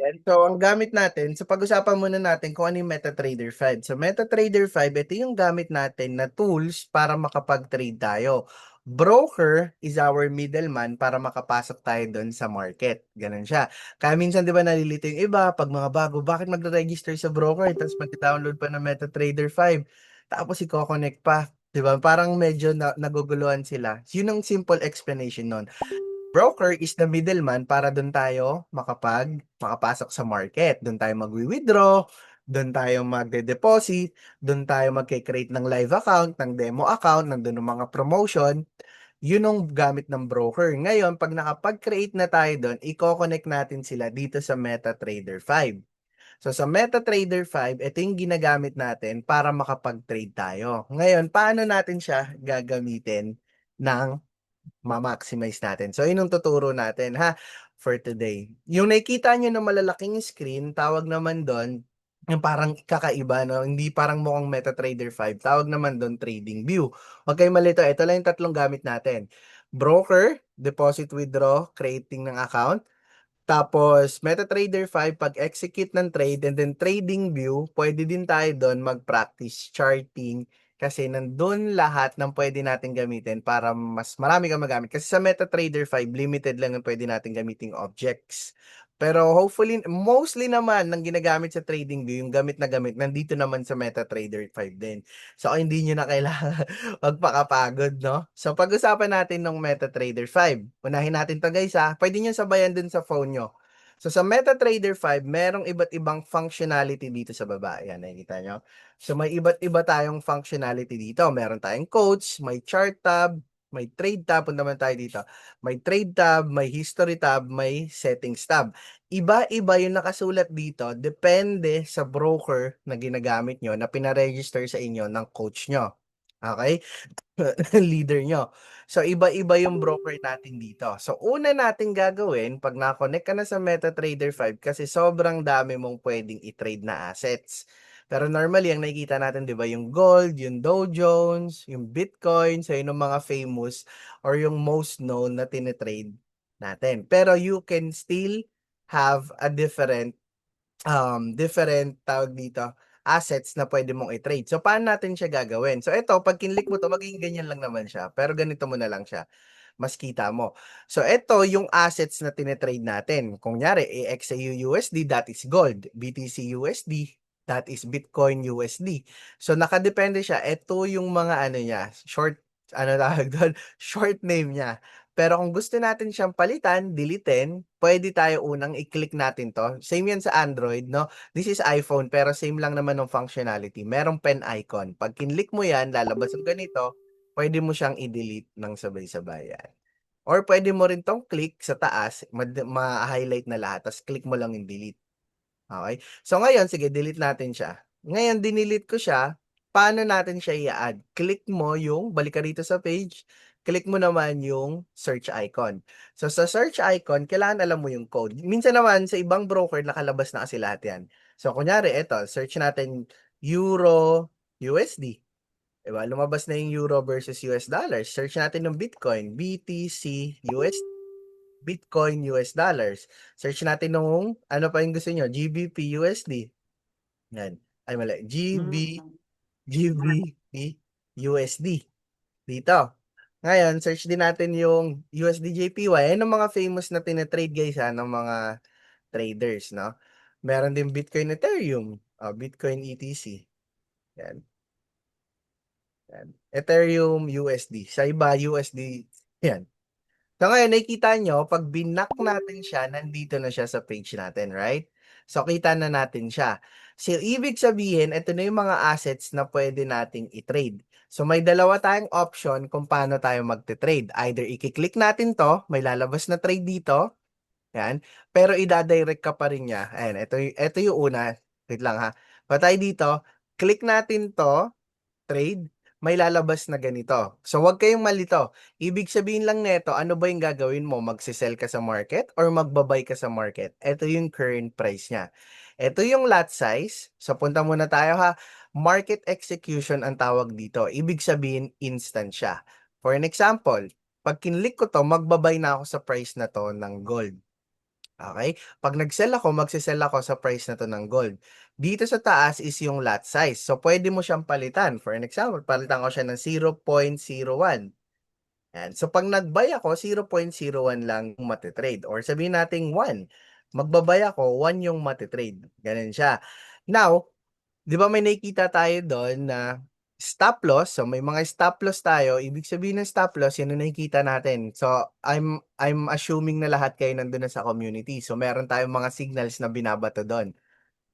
Yan. So, ang gamit natin, so pag-usapan muna natin kung ano yung MetaTrader 5. So, MetaTrader 5, ito yung gamit natin na tools para makapag-trade tayo. Broker is our middleman para makapasok tayo doon sa market. Ganun siya. Kaya minsan, di ba, nalilito yung iba, pag mga bago, bakit magre-register sa broker? Tapos mag-download pa ng MetaTrader 5. Tapos i-connect pa. Di ba? Parang medyo naguguluhan sila. Yun ang simple explanation nun. Broker is the middleman para doon tayo makapasok sa market. Doon tayo magwi-withdraw, doon tayo magde-deposit, doon tayo magke-create ng live account, ng demo account, nandun ng mga promotion. Yun ang gamit ng broker. Ngayon, pag nakapag-create na tayo doon, i-connect natin sila dito sa MetaTrader 5. So sa MetaTrader 5, ito yung ginagamit natin para makapag-trade tayo. Ngayon, paano natin siya gagamitin ng ma-maximize natin. So, yun yung tuturo natin ha for today. Yung nakikita nyo na malalaking screen, tawag naman doon, yung parang kakaiba, no? Hindi parang mukhang MetaTrader 5. Tawag naman doon Trading View. Okay, malito. Ito lang yung tatlong gamit natin. Broker, deposit withdraw, creating ng account. Tapos, MetaTrader 5, pag-execute ng trade, and then Trading View, pwede din tayo doon mag-practice charting kasi nandun lahat ng pwede natin gamitin para mas marami kang magamit. Kasi sa MetaTrader 5, limited lang ang pwede natin gamiting objects. Pero hopefully, mostly naman ng ginagamit sa TradingView, yung gamit na gamit, nandito naman sa MetaTrader 5 din. So, hindi nyo na kailangan magpakapagod, no? So, pag-usapan natin ng MetaTrader 5. Unahin natin to guys ha. Pwede nyo sabayan din sa phone nyo. So, sa MetaTrader 5, merong iba't ibang functionality dito sa baba. Yan, nakikita nyo. So may iba't iba tayong functionality dito. Meron tayong coach, may chart tab, may trade tab, punta naman tayo dito. May trade tab, may history tab, may settings tab. Iba-iba yung nakasulat dito, depende sa broker na ginagamit nyo na pinaregister sa inyo ng coach nyo. Okay? Leader nyo. So, iba-iba yung broker natin dito. So, una natin gagawin, pag na-connect ka na sa MetaTrader 5, kasi sobrang dami mong pwedeng i-trade na assets. Pero normally, ang nakikita natin, di ba, yung gold, yung Dow Jones, yung Bitcoin, so yun yung mga famous or yung most known na tinitrade natin. Pero you can still have a different tawag dito, assets na pwede mong i-trade. So, paano natin siya gagawin? So, ito, pag kinlik mo to, magiging ganyan lang naman siya. Pero ganito mo na lang siya. Mas kita mo. So, ito yung assets na tinitrade natin. Kung nyari, XAU USD, that is gold. BTC USD, that is Bitcoin USD. So, nakadepende siya. Ito yung mga ano niya, short, ano tawag doon, short name niya. Pero kung gusto natin siyang palitan, deletein, pwede tayo unang i-click natin to. Same yan sa Android, no? This is iPhone, pero same lang naman ng functionality. Merong pen icon. Pag kinlik mo yan, lalabas ang ganito, pwede mo siyang i-delete ng sabay-sabay yan. Or pwede mo rin tong click sa taas, ma-highlight na lahat, tapos click mo lang yung delete. Okay? So ngayon, sige, delete natin siya. Ngayon, dinilit ko siya. Paano natin siya i-add? Click mo yung, balik ka rito sa page, click mo naman yung search icon. So sa search icon, kailangan alam mo yung code. Minsan naman, sa ibang broker, nakalabas na kasi lahat yan. So kunyari, eto, search natin Euro USD. Diba? Lumabas na yung Euro versus US dollars. Search natin yung Bitcoin, BTC USD. Bitcoin US dollars. Search natin nung ano pa yung gusto nyo, GBP USD. Yan. Ay mali. GBP USD. Dito. Ngayon, search din natin yung USD JPY. Yan ang mga famous na tinatrade guys ha, ng mga traders, no? Meron din Bitcoin Ethereum, Bitcoin ETC. Yan. Yan. Ethereum USD. Sa iba, USD. Yan. So ngayon, nakikita nyo, pag binak natin siya, nandito na siya sa page natin, right? So, kita na natin siya. So, ibig sabihin, ito na yung mga assets na pwede nating i-trade. So, may dalawa tayong option kung paano tayo magte-trade. Either i-click natin to, may lalabas na trade dito, yan. Pero ida-direct ka pa rin niya. Ayan, ito yung una. Wait lang ha. Patay dito, click natin to, trade, may lalabas na ganito. So, wag kayong malito. Ibig sabihin lang nito, ano ba yung gagawin mo? Magsisell ka sa market or magbabay ka sa market? Ito yung current price niya. Ito yung lot size. So, punta muna tayo ha. Market execution ang tawag dito. Ibig sabihin, instant siya. For an example, pag kinlik ko to, magbabay na ako sa price na to ng gold. Okay? 'Pag nag-sell ako, magse-sell ako sa price na 'to ng gold. Dito sa taas is yung lot size. So, pwede mo siyang palitan. For an example, palitan ko siya ng 0.01. Yan. So, 'pag nag-buy ako, 0.01 lang yung mate-trade or sabihin nating 1. Magba-buy ako, 1 yung mate-trade. Gano'n siya. Now, 'di ba may nakikita tayo doon na stop loss, so may mga stop loss tayo, ibig sabihin ng stop loss 'yan ang nakikita natin. So, I'm assuming na lahat kayo nandun na sa community. So, meron tayong mga signals na binabato do'n.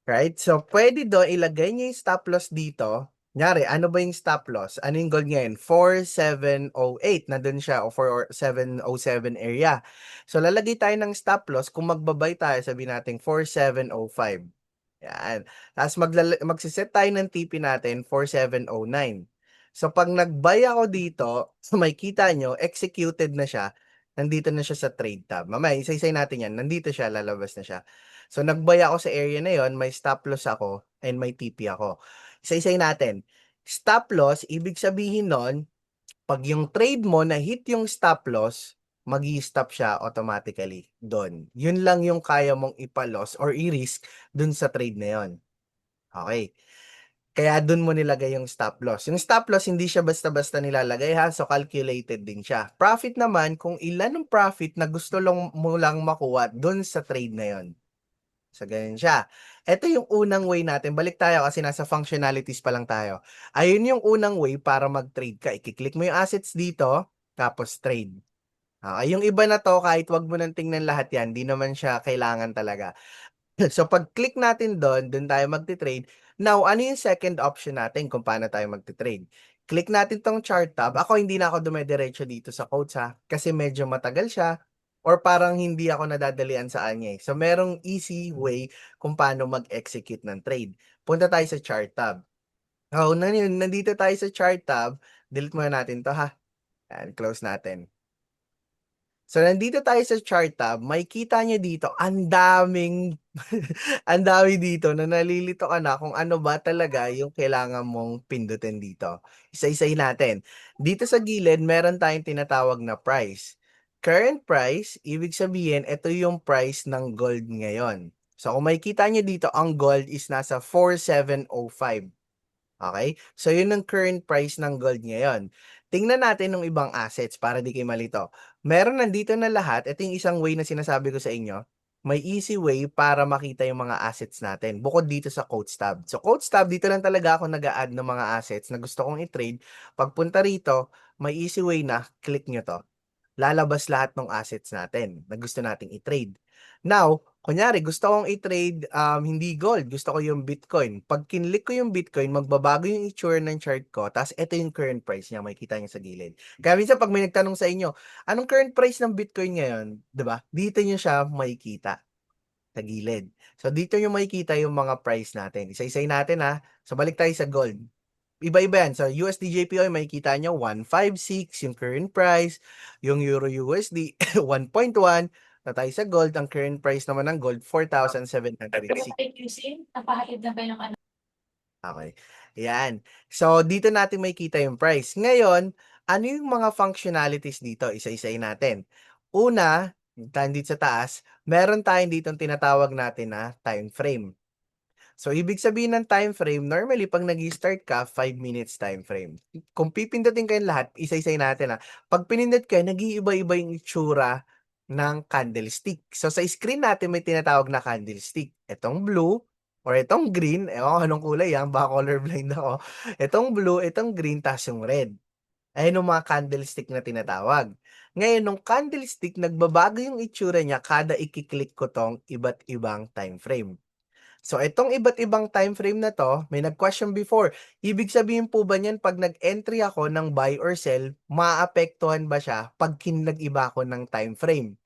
Right? So, pwede dun ilagay niyo yung stop loss dito. Kunyari, ano ba yung stop loss? Ano yung gold ngayon? 4708. Nandun siya o 4707 area. So, lalagay tayo ng stop loss. Kung magbabay tayo, sabihin natin 4705. Yan. Tapos magsiset tayo ng TP natin 4709. So, pag nag-buy ako dito, so makikita nyo, executed na siya. Nandito na siya sa trade tab. Mamaya, isa-isay natin yan. Nandito siya, lalabas na siya. So, nag-buy ako sa area na yon, may stop loss ako, and may TP ako. Isa-isay natin. Stop loss, ibig sabihin nun, pag yung trade mo na hit yung stop loss, mag-i-stop siya automatically doon. Yun lang yung kaya mong ipa-loss or i-risk dun sa trade na yon. Okay. Kaya dun mo nilagay yung stop loss. Yung stop loss, hindi siya basta-basta nilalagay ha. So, calculated din siya. Profit naman, kung ilan ang profit na gusto lang mo lang makuha dun sa trade na yon. So, ganyan siya. Ito yung unang way natin. Balik tayo kasi nasa functionalities pa lang tayo. Ayun yung unang way para mag-trade ka. I-click mo yung assets dito, tapos trade. Yung iba na to, kahit wag mo nang tingnan lahat yan, di naman siya kailangan talaga. So, pag click natin doon tayo magti-trade. Now, ano yung second option natin kung paano tayo magti-trade? Click natin tong chart tab. Ako, hindi na ako dumediretso dito sa quotes ha, kasi medyo matagal siya or parang hindi ako nadadalian sa kanya eh. So, merong easy way kung paano mag-execute ng trade. Punta tayo sa chart tab. Nandito tayo sa chart tab. Delete muna natin to ha. Yan, close natin. So, nandito tayo sa chart tab, makikita niyo dito, ang daming, ang dami dito na nalilito ka na kung ano ba talaga yung kailangan mong pindutin dito. Isa-isay natin. Dito sa gilid, meron tayong tinatawag na price. Current price, ibig sabihin, ito yung price ng gold ngayon. So, kung makikita niyo dito, ang gold is nasa 4705. Okay? So, yun ang current price ng gold ngayon. Tingnan natin ng ibang assets para di kayo malito. Meron nandito na lahat. Ito yung isang way na sinasabi ko sa inyo. May easy way para makita yung mga assets natin bukod dito sa quotes tab. So, quotes tab, dito lang talaga ako nag-a-add ng mga assets na gusto kong i-trade. Pagpunta rito, may easy way na click nyo to. Lalabas lahat ng assets natin na gusto nating i-trade. Now, kunyari, gusto kong i-trade hindi gold, gusto ko yung Bitcoin. Pag kinlik ko yung Bitcoin, magbabago yung itsura ng chart ko, tapos ito yung current price niya, makikita niyo sa gilid. Kaya minsan pag may nagtanong sa inyo, anong current price ng Bitcoin ngayon? 'Di ba? Dito niyo siya makikita sa gilid. So, dito niyo makikita yung mga price natin. Isa-isay natin ha. So, balik tayo sa gold. Iba-iba yan. Sa USD JPY, makikita nyo 156 yung current price. Yung Euro USD, 1.1. Na tayo sa gold, ang current price naman ng gold, 4,706. Napahayad na ba yung ano? Okay. Yan. So, dito natin makikita yung price. Ngayon, ano yung mga functionalities dito? Isa-isay natin. Una, dito sa taas, meron tayong dito tinatawag natin na time frame. So, ibig sabihin ng time frame, normally, pag nag-start ka, 5 minutes time frame. Kung pipindutin kayo lahat, isa-isay natin ha. Pag pinindot kayo, nag-iiba-iba yung itsura ng candlestick. So, sa screen natin, may tinatawag na candlestick. Itong blue, or itong green, anong kulay yan, baka colorblind ako. Itong blue, itong green, tas yung red. Ayun yung mga candlestick na tinatawag. Ngayon, nung candlestick, nagbabago yung itsura niya kada ikiklik ko tong iba't ibang time frame. So, itong iba't ibang time frame na to, may nag-question before. Ibig sabihin po ba niyan pag nag-entry ako ng buy or sell, maapektuhan ba siya pag kinag-iba ko ng time frame?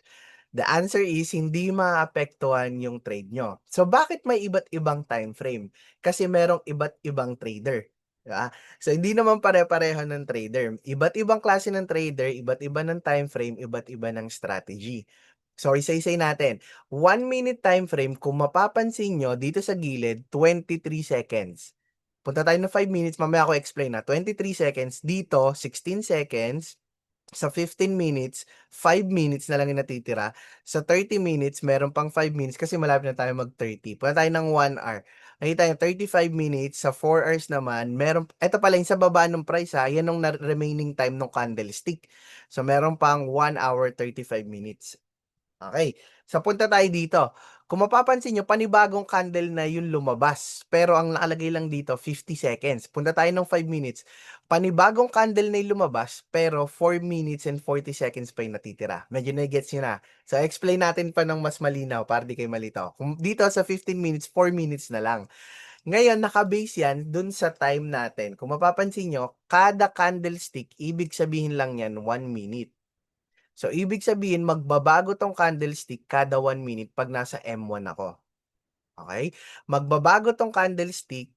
The answer is hindi maapektuhan yung trade nyo. So, bakit may iba't ibang time frame? Kasi merong iba't ibang trader. Diba? So, hindi naman pare-pareho ng trader. Iba't ibang klase ng trader, iba't iba ng time frame, iba't iba ng strategy. So, isa-isay natin. 1 minute time frame, kung mapapansin nyo, dito sa gilid, 23 seconds. Punta tayo ng 5 minutes, mamaya ako explain na. 23 seconds, dito, 16 seconds, Sa 15 minutes, 5 minutes na lang yung natitira. Sa 30 minutes, meron pang 5 minutes kasi malapit na tayo mag-30. Punta tayo ng 1 hour. Nakita nyo, 35 minutes. Sa 4 hours naman, meron, eto pala yung sa baba ng price ha, yan yung remaining time ng candlestick. So, meron pang 1 hour 35 minutes. Okay. So, punta tayo dito. Kung mapapansin nyo, panibagong candle na yung lumabas. Pero ang nakalagay lang dito, 50 seconds. Punta tayo ng 5 minutes. Panibagong candle na yung lumabas, pero 4 minutes and 40 seconds pa yung natitira. Medyo na-gets nyo na. So, explain natin pa ng mas malinaw para di kayo malito. Kung dito sa 15 minutes, 4 minutes na lang. Ngayon, nakabase yan dun sa time natin. Kung mapapansin nyo, kada candlestick, ibig sabihin lang yan 1 minute. So, ibig sabihin, magbabago tong candlestick kada 1 minute pag nasa M1 ako. Okay? Magbabago tong candlestick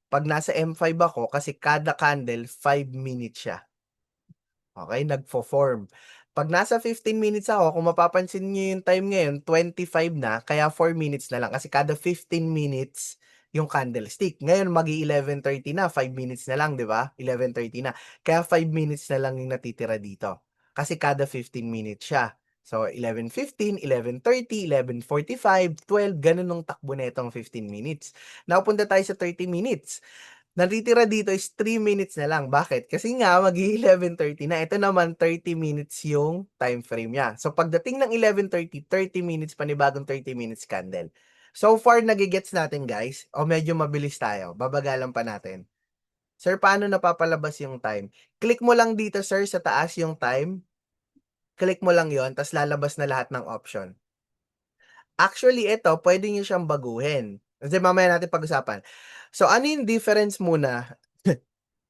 pag nasa M5 ako kasi kada candle, 5 minutes siya. Okay? Nagfo-form. Pag nasa 15 minutes ako, kung mapapansin niyo yung time ngayon, 25 na, kaya 4 minutes na lang kasi kada 15 minutes yung candlestick. Ngayon, magi 11:30 na, 5 minutes na lang, di ba? 11:30 na. Kaya 5 minutes na lang yung natitira dito. Kasi kada 15 minutes siya. So, 11:15, 11:30, 11:45, 12, ganun nung takbo na itong 15 minutes. Now, punta tayo sa 30 minutes. Natitira dito is 3 minutes na lang. Bakit? Kasi nga, mag-11:30 na. Ito naman, 30 minutes yung time frame niya. So, pagdating ng 11:30, 30 minutes, panibagong 30 minutes candle. So far, nagigets natin, guys. O medyo mabilis tayo. Babagalan pa natin. Sir, paano napapalabas yung time? Click mo lang dito, sir, sa taas yung time. Click mo lang yon, tapos lalabas na lahat ng option. Actually, ito, pwede nyo siyang baguhin. Kasi mamaya natin pag-usapan. So, ano yung difference muna?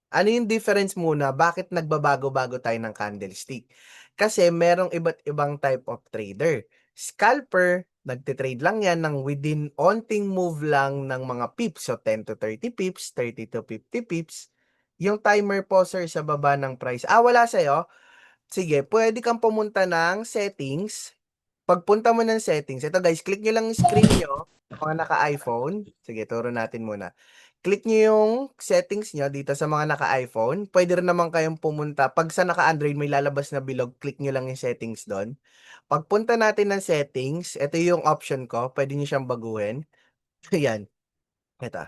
Ano yung difference muna? Bakit nagbabago-bago tayo ng candlestick? Kasi merong iba't ibang type of trader. Scalper, nagtitrade lang yan ng within onting move lang ng mga pips. So, 10 to 30 pips, 30 to 50 pips. Yung timer po, sir, sa baba ng price. Wala sa'yo? Sige, pwede kang pumunta ng settings. Pagpunta mo ng settings, ito guys, click nyo lang yung screen nyo, mga naka-iPhone. Sige, turo natin muna. Click nyo yung settings nyo dito sa mga naka-iPhone. Pwede rin naman kayong pumunta. Pag sa naka-Android, may lalabas na bilog, click nyo lang yung settings doon. Pagpunta natin ng settings, ito yung option ko. Pwede nyo siyang baguhin. Ayan, ito.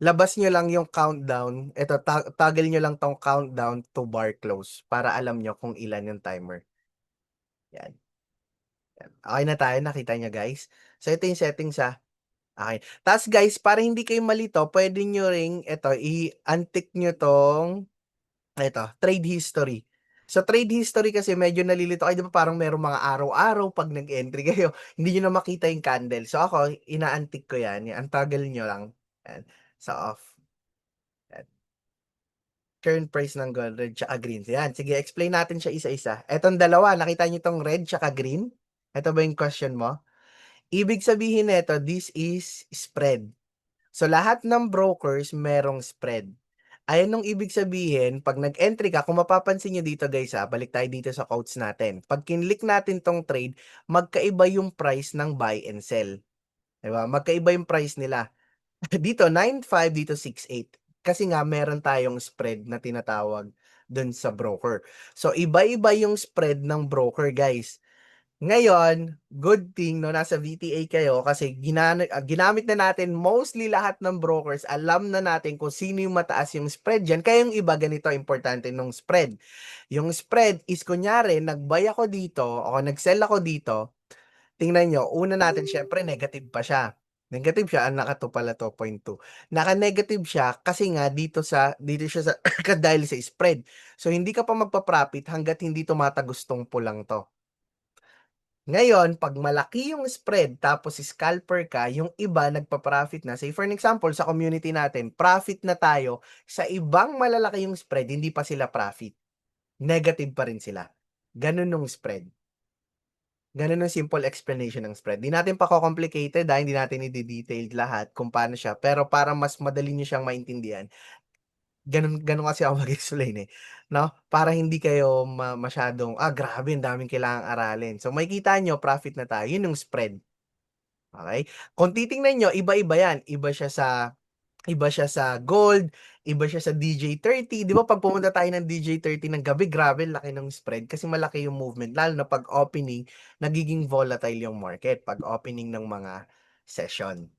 Labas nyo lang yung countdown. Ito, toggle nyo lang tong countdown to bar close para alam nyo kung ilan yung timer. Yan. Yan. Okay na tayo, nakita nyo guys. So, ito yung settings ha. Okay. Tapos guys, para hindi kayo malito, pwede nyo ring, ito, i-untick nyo tong, ito, trade history. So, trade history kasi medyo nalilito kayo, di ba parang merong mga araw-araw pag nag-entry kayo, hindi nyo na makita yung candle. So, ako, ina-untick ko yan. Untoggle nyo lang. Yan. So, off. Yan. Current price ng gold, red tsaka green. So, yan. Sige, explain natin siya isa-isa. Etong dalawa, nakita nyo tong red tsaka green? Ito ba yung question mo? Ibig sabihin nito, this is spread. So, lahat ng brokers merong spread. Ayan nung ibig sabihin, pag nag-entry ka, kung mapapansin nyo dito guys balik tayo dito sa quotes natin. Pag kinlik natin tong trade, magkaiba yung price ng buy and sell. Diba? Magkaiba yung price nila. Dito, 9.5, dito 6.8. Kasi nga, meron tayong spread na tinatawag dun sa broker. So, iba-iba yung spread ng broker guys. Ngayon, good thing no nasa VTA kayo kasi ginamit na natin mostly lahat ng brokers. Alam na natin kung sino yung mataas yung spread diyan. Kaya yung iba ganito importante nung spread. Yung spread is kunyari nag-buy ako dito o nag-sell ako dito. Tingnan nyo, una natin syempre negative pa siya. Negative siya, naka 2 pala 2.2. Naka-negative siya kasi nga dito siya sa dahil sa spread. So hindi ka pa magpa-profit hangga't hindi tumatagustong pulang to. Ngayon, pag malaki yung spread tapos scalper ka, yung iba nagpa-profit na. Say for an example, sa community natin, profit na tayo. Sa ibang malalaki yung spread, hindi pa sila profit. Negative pa rin sila. Ganun yung spread. Ganun yung simple explanation ng spread. Di natin pa complicated dahil hindi natin i-detailed lahat kung paano siya. Pero para mas madali nyo siyang maintindihan, ganun kasi ako mag-explain eh. No? Para hindi kayo masyadong, grabe, ang daming kailangang aralin. So, makikita nyo, profit na tayo. Yun yung spread. Okay? Kung titingnan nyo, iba-iba yan. Iba siya sa Iba siya sa gold, iba siya sa DJ30. Di ba pag pumunta tayo ng DJ30 ng gabi, grabe laki ng spread kasi malaki yung movement. Lalo na pag opening, nagiging volatile yung market pag opening ng mga session.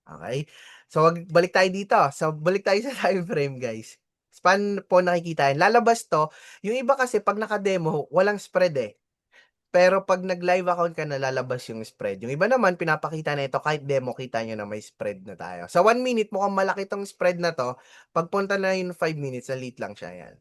Okay? So, balik tayo dito. So, balik tayo sa time frame, guys. Span po nakikita yan. Lalabas to. Yung iba kasi pag naka-demo, walang spread eh. Pero pag nag-live account ka na, lalabas yung spread. Yung iba naman, pinapakita na ito, kahit demo, kita nyo na may spread na tayo. Sa 1 minute, mukhang malaki tong spread na to. Pagpunta na yung 5 minutes, na late lang siya yan.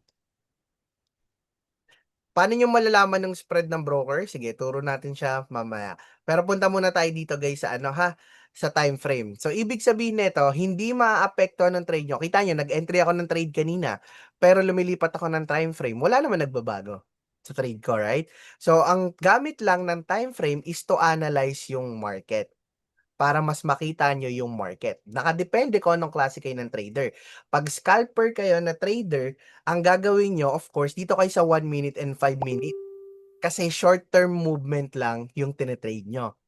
Paano nyo malalaman ng spread ng broker? Sige, turo natin siya mamaya. Pero punta muna tayo dito guys sa ano ha, sa time frame. So, ibig sabihin nito, hindi maaapektuhan ng trade nyo. Kita nyo, nag-entry ako ng trade kanina, pero lumilipat ako ng time frame. Wala naman nagbabago sa trade ko, right? So, ang gamit lang ng time frame is to analyze yung market para mas makita nyo yung market. Nakadepende kung anong klase kayo ng trader. Pag scalper kayo na trader, ang gagawin nyo, of course, dito kayo sa 1 minute and 5 minute. Kasi short-term movement lang yung tinetrade nyo.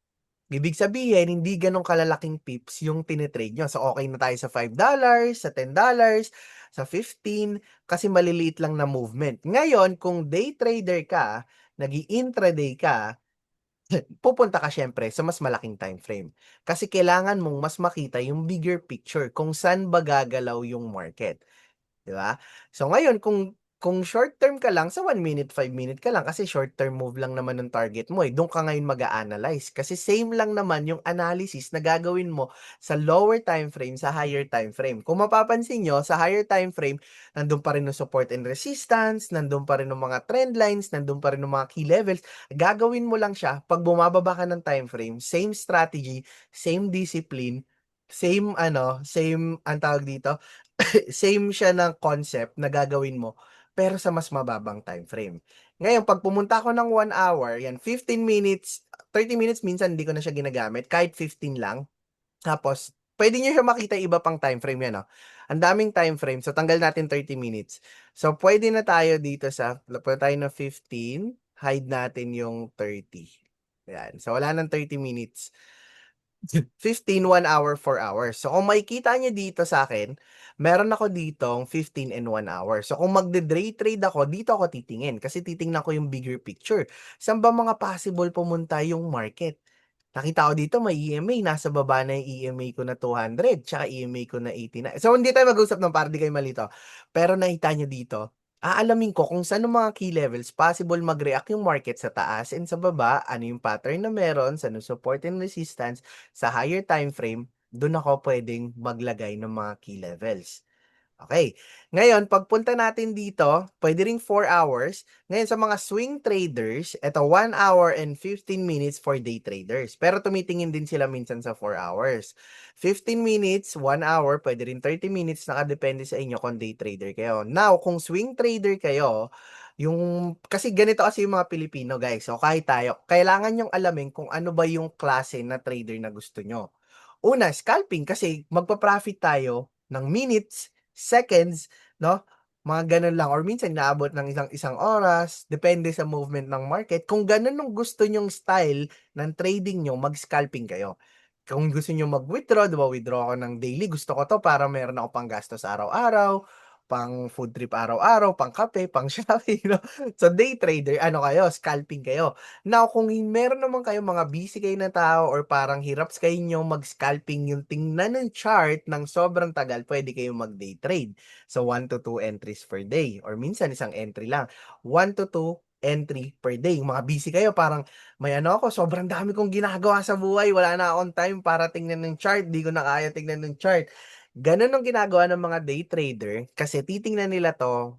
Ibig sabihin, hindi ganong kalalaking pips yung tinetrade nyo. So, okay na tayo sa $5, sa $10, sa 15, kasi maliliit lang na movement. Ngayon, kung day trader ka, nag-i-intraday ka, pupunta ka syempre sa mas malaking time frame. Kasi kailangan mong mas makita yung bigger picture kung saan ba gagalaw yung market. 'Di ba? So ngayon kung short term ka lang sa 1 minute, 5 minute ka lang kasi short term move lang naman ng target mo eh. Doon ka ngayon mag-a-analyze kasi same lang naman yung analysis na gagawin mo sa lower time frame sa higher time frame. Kung mapapansin nyo, sa higher time frame, nandun pa rin yung support and resistance, nandun pa rin yung mga trend lines, nandun pa rin yung mga key levels. Gagawin mo lang siya pag bumababa ka ng time frame, same strategy, same discipline, same ang tawag dito, same siya ng concept na gagawin mo, pero sa mas mababang time frame. Ngayon, pag pumunta ako ng 1 hour, yan, 15 minutes, 30 minutes, minsan hindi ko na siya ginagamit, kahit 15 lang. Tapos, pwede nyo siya makita iba pang time frame yan, no? Ang daming time frame, so tanggal natin 30 minutes. So, pwede na tayo dito pwede tayo na 15, hide natin yung 30. Yan, so wala nang 30 minutes. 15, 1 hour, 4 hours. So, kung makikita nyo dito sa akin, meron ako ditong 15 and 1 hour. So, kung magde-day trade ako, dito ako titingin. Kasi titingnan ko yung bigger picture. Saan ba mga possible pumunta yung market? Nakita ko dito may EMA, nasa baba na yung EMA ko na 200, tsaka EMA ko na 89. So, hindi tayo mag-usap ng para di kayo malito. Pero nakita nyo dito, aalamin ko kung saan ang mga key levels possible mag-react yung market sa taas and sa baba, ano yung pattern na meron, sa support and resistance, sa higher time frame, doon ako pwedeng maglagay ng mga key levels. Okay. Ngayon, pagpunta natin dito, pwede ring 4 hours. Ngayon, sa mga swing traders, ito 1 hour and 15 minutes for day traders. Pero tumitingin din sila minsan sa 4 hours. 15 minutes, 1 hour, pwede rin 30 minutes, nakadepende sa inyo kung day trader kayo. Now, kung swing trader kayo, kasi ganito kasi yung mga Pilipino, guys. So, kahit tayo, kailangan yung alamin kung ano ba yung klase na trader na gusto nyo. Una, scalping kasi magpa-profit tayo ng minutes, seconds, no? Mga ganun lang. Or minsan, naabot ng isang oras. Depende sa movement ng market. Kung ganun yung gusto nyong style ng trading nyo, mag-scalping kayo. Kung gusto nyo mag-withdraw, diba, withdraw ako ng daily. Gusto ko to para meron ako pang gastos araw-araw, pang food trip araw-araw, pang kape, pang shopping, no? So, day trader, ano kayo, scalping kayo. Now, kung meron naman kayo mga busy kayo na tao or parang hirap sa inyo mag-scalping yung tingnan ng chart ng sobrang tagal, pwede kayo mag-day trade. So, 1 to 2 entries per day. Or minsan, isang entry lang. 1 to 2 entry per day. Yung mga busy kayo, parang may ano ako, sobrang dami kong ginagawa sa buhay. Wala na akong time para tingnan ng chart. Di ko na kaya tingnan ng chart. Ganun ang ginagawa ng mga day trader kasi titingnan nila to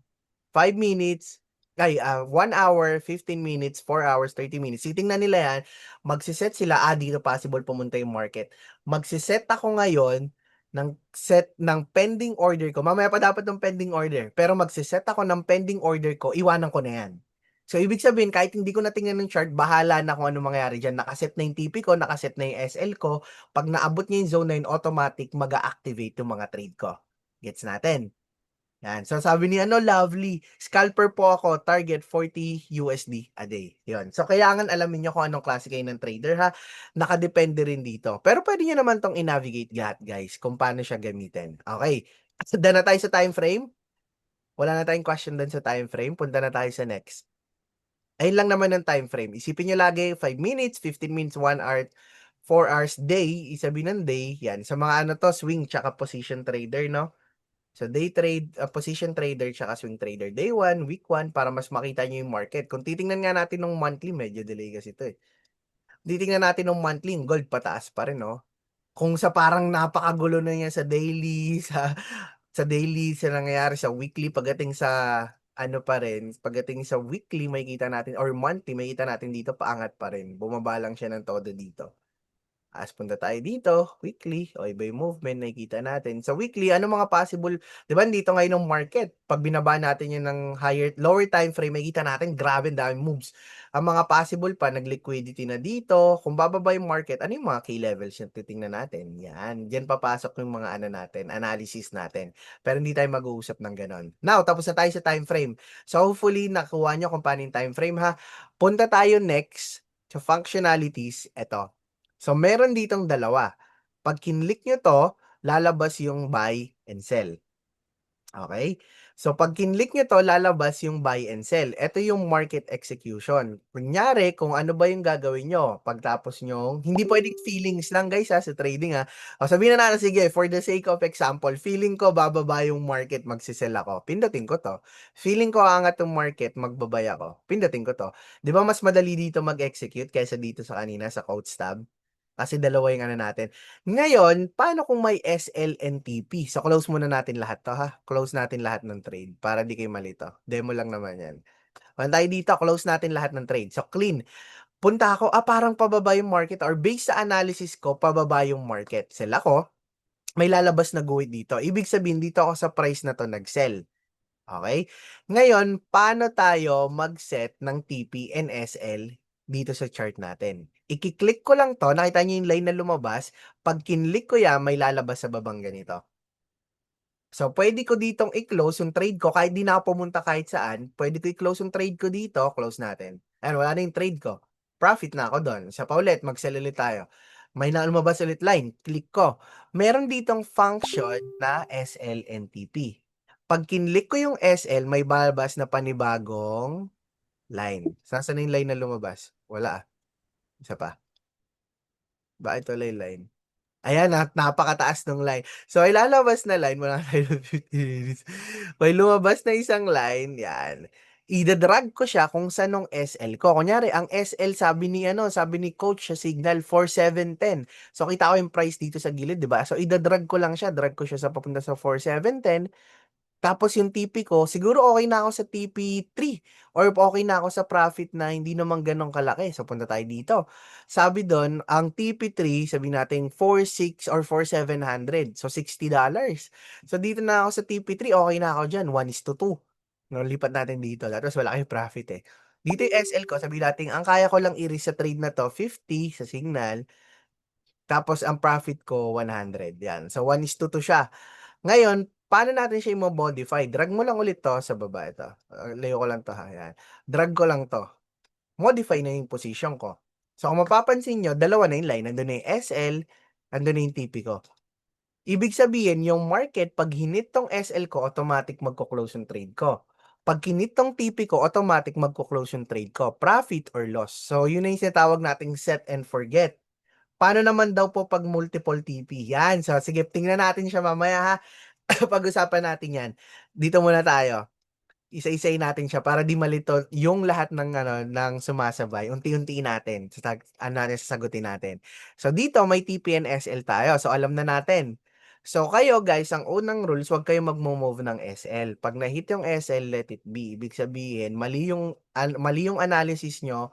5 minutes, 1 hour, 15 minutes, 4 hours, 30 minutes. Titingnan nila yan, magsiset sila, dito possible pumunta yung market. Magsiset ako ngayon ng set ng pending order ko. Mamaya pa dapat ng pending order. Pero magsiset ako ng pending order ko, iwanan ko na yan. So, ibig sabihin, kahit hindi ko na tingnan ng chart, bahala na kung ano mangyari dyan. Nakaset na yung TP ko, nakaset na yung SL ko. Pag naabot niya yung zone 9, automatic mag-a-activate yung mga trade ko. Gets natin? Yan. So sabi ni Lovely, scalper po ako, target 40 USD a day. Yun. So kailangan alamin nyo kung anong klase kayo ng trader ha. Nakadepende rin dito. Pero pwede nyo naman tong i-navigate guys, kung paano siya gamitin. Okay. So na tayo sa time frame. Wala na tayong question dun sa time frame. Punta na tayo sa next. Ayun lang naman ang time frame. Isipin nyo lagi 5 minutes, 15 minutes, 1 hour, 4 hours day, isabi ng day. Yan. Sa mga swing tsaka position trader, no? So day trade, position trader tsaka swing trader. Day 1, week 1 para mas makita nyo yung market. Kung titingnan nga natin ng monthly, medyo delay kasi ito eh. Titingnan natin ng monthly, yung gold pataas pa rin, no? Kung sa parang napakagulo na niya sa daily, sa nangyayari sa weekly, pagdating sa pa rin, pagdating sa weekly, makikita natin, or monthly, makikita natin dito, paangat pa rin. Bumaba lang siya ng todo dito. As punta tayo dito, weekly, o iba yung movement, nakikita natin. Sa weekly, ano mga possible, di ba dito ngayon ng market, pag binaba natin yun ng lower time frame, makikita natin, grabe, daming moves. Ang mga possible pa, nag-liquidity na dito, kung bababa yung market, ano yung mga key levels yung titingnan natin? Yan, dyan papasok yung mga natin, analysis natin. Pero hindi tayo mag-uusap ng ganon. Now, tapos na tayo sa time frame. So, hopefully, nakuha nyo kung paano yung time frame ha. Punta tayo next sa functionalities. Eto. So, meron ditong dalawa. Pag kinlik nyo to, lalabas yung buy and sell. Okay? So, pag kinlik nyo to, lalabas yung buy and sell. Ito yung market execution. Kunyari, kung ano ba yung gagawin nyo pagtapos nyo, hindi pwedeng feelings lang guys sa trading ha. O, sabihin na natin, sige, for the sake of example, feeling ko bababa yung market, magsisell ako. Pindutin ko to. Feeling ko angat yung market, magbabay ako. Pindutin ko to. Di ba mas madali dito mag-execute kaysa dito sa kanina sa quotes tab? Kasi dalawa yung natin. Ngayon, paano kung may SLNTP? So, close muna natin lahat to ha. Close natin lahat ng trade para di kayo malito. Demo lang naman yan. Kung tayo dito, close natin lahat ng trade. So, clean. Punta ako, parang pababa yung market or based sa analysis ko, pababa yung market. Sell ako, may lalabas na guhit dito. Ibig sabihin, dito ako sa price na to nag-sell. Okay? Ngayon, paano tayo mag-set ng TP and SL dito sa chart natin? I-click ko lang to, nakita niyo yung line na lumabas. Pag kinlik ko yan, may lalabas sa babang ganito. So, pwede ko ditong i-close yung trade ko kahit di na ako pumunta kahit saan. Pwede ko i-close yung trade ko dito, close natin. Ayan, wala na yung trade ko. Profit na ako doon. Isa pa ulit, mag-sell ulit tayo. May na lumabas ulit line. Click ko. Meron ditong function na SLNTP. Pag kinlik ko yung SL, may balabas na panibagong line. Saan na yung line na lumabas? Wala. Isa pa. Bakit wala yung line? Ayan, napakataas ng line. So, ay lalabas na line, wala tayo 50 minutes. May lumabas na isang line, yan. Ida-drag ko siya kung saan ng SL ko. Kunyari, ang SL sabi ni coach sa signal 4710. So, kita ko yung price dito sa gilid, di ba? So, ida-drag ko lang siya. Drag ko siya sa papunta sa 4710. Tapos yung TP ko, siguro okay na ako sa TP3 or okay na ako sa profit na hindi naman ganun kalaki. So, punta tayo dito. Sabi doon, ang TP3, sabi natin 4,600 or 4,700. So, $60. So, dito na ako sa TP3, okay na ako dyan. 1:2. No, lipat natin dito. Tapos wala kayong profit eh. Dito yung SL ko, sabi natin, ang kaya ko lang i-risk sa trade na to, 50 sa signal. Tapos, ang profit ko, 100. Yan. So, 1:2 siya. Ngayon, paano natin siya i-modify? Drag mo lang ulit to sa baba ito. Layo ko lang to ha. Yan. Drag ko lang to. Modify na yung position ko. So kung mapapansin nyo, dalawa na yung line. Nandun na yung SL, nandun na yung TP ko. Ibig sabihin, yung market, pag hinit tong SL ko, automatic magko-close yung trade ko. Pag hinit tong TP ko, automatic magko-close yung trade ko. Profit or loss. So yun na yung sinatawag nating set and forget. Paano naman daw po pag multiple TP? Yan. So sige, tingnan natin siya mamaya ha. Pag-usapan natin yan. Dito muna tayo. Isa-isay natin siya para di malito yung lahat ng ng sumasabay. Unti-unti natin natin sasagutin natin. So dito may TPNSL tayo. So alam na natin. So kayo guys, ang unang rules, huwag kayo magmo-move ng SL. Pag na-hit yung SL, let it be. Ibig sabihin, mali yung analysis nyo,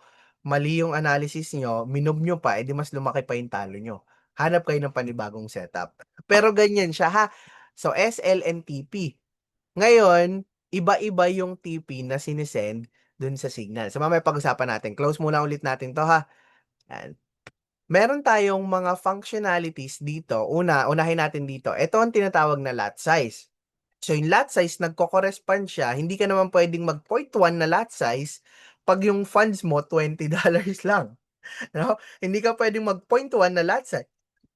minob nyo pa, edi mas lumaki pa yung talo nyo. Hanap kayo ng panibagong setup. Pero ganyan siya ha. So SL and TP. Ngayon, iba-iba yung TP na sinisend dun sa signal. So mamaya pag-usapan natin. Close muna ulit natin to ha. Yan. Meron tayong mga functionalities dito. Unahin natin dito. Ito ang tinatawag na lot size. So yung lot size, nagko-correspond siya. Hindi ka naman pwedeng mag 0.1 na lot size pag yung funds mo $20 lang. No? Hindi ka pwedeng mag 0.1 na lot size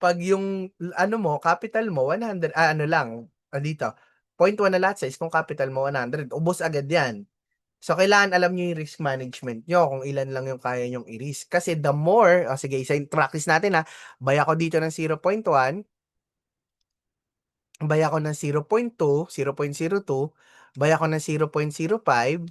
pag yung ano mo, capital mo 100, ano lang, dito, 0.1 na lot size kung capital mo 100, ubos agad yan. So, kailangan alam nyo yung risk management nyo, kung ilan lang yung kaya nyong i-risk. Kasi the more, sige, isa yung practice natin ha, buy ako dito ng 0.1, buy ako ng 0.2, 0.02, buy ako ng 0.05,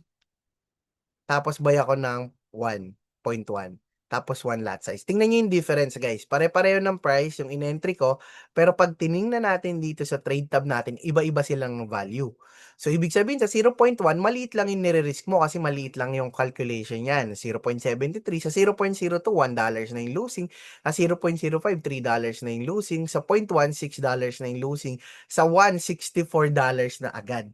tapos buy ako ng 1.1. Tapos 1 lot size. Tingnan nyo yung difference, guys. Pare-pareho ng price yung in-entry ko. Pero pag tiningnan natin dito sa trade tab natin, iba-iba silang value. So, ibig sabihin sa 0.1, maliit lang yung nire-risk mo kasi maliit lang yung calculation yan. 0.73 sa 0.02, $1 na yung losing. Sa 0.05, $3 na yung losing. Sa 0.1, $6 na yung losing. Sa 1, $64 na agad.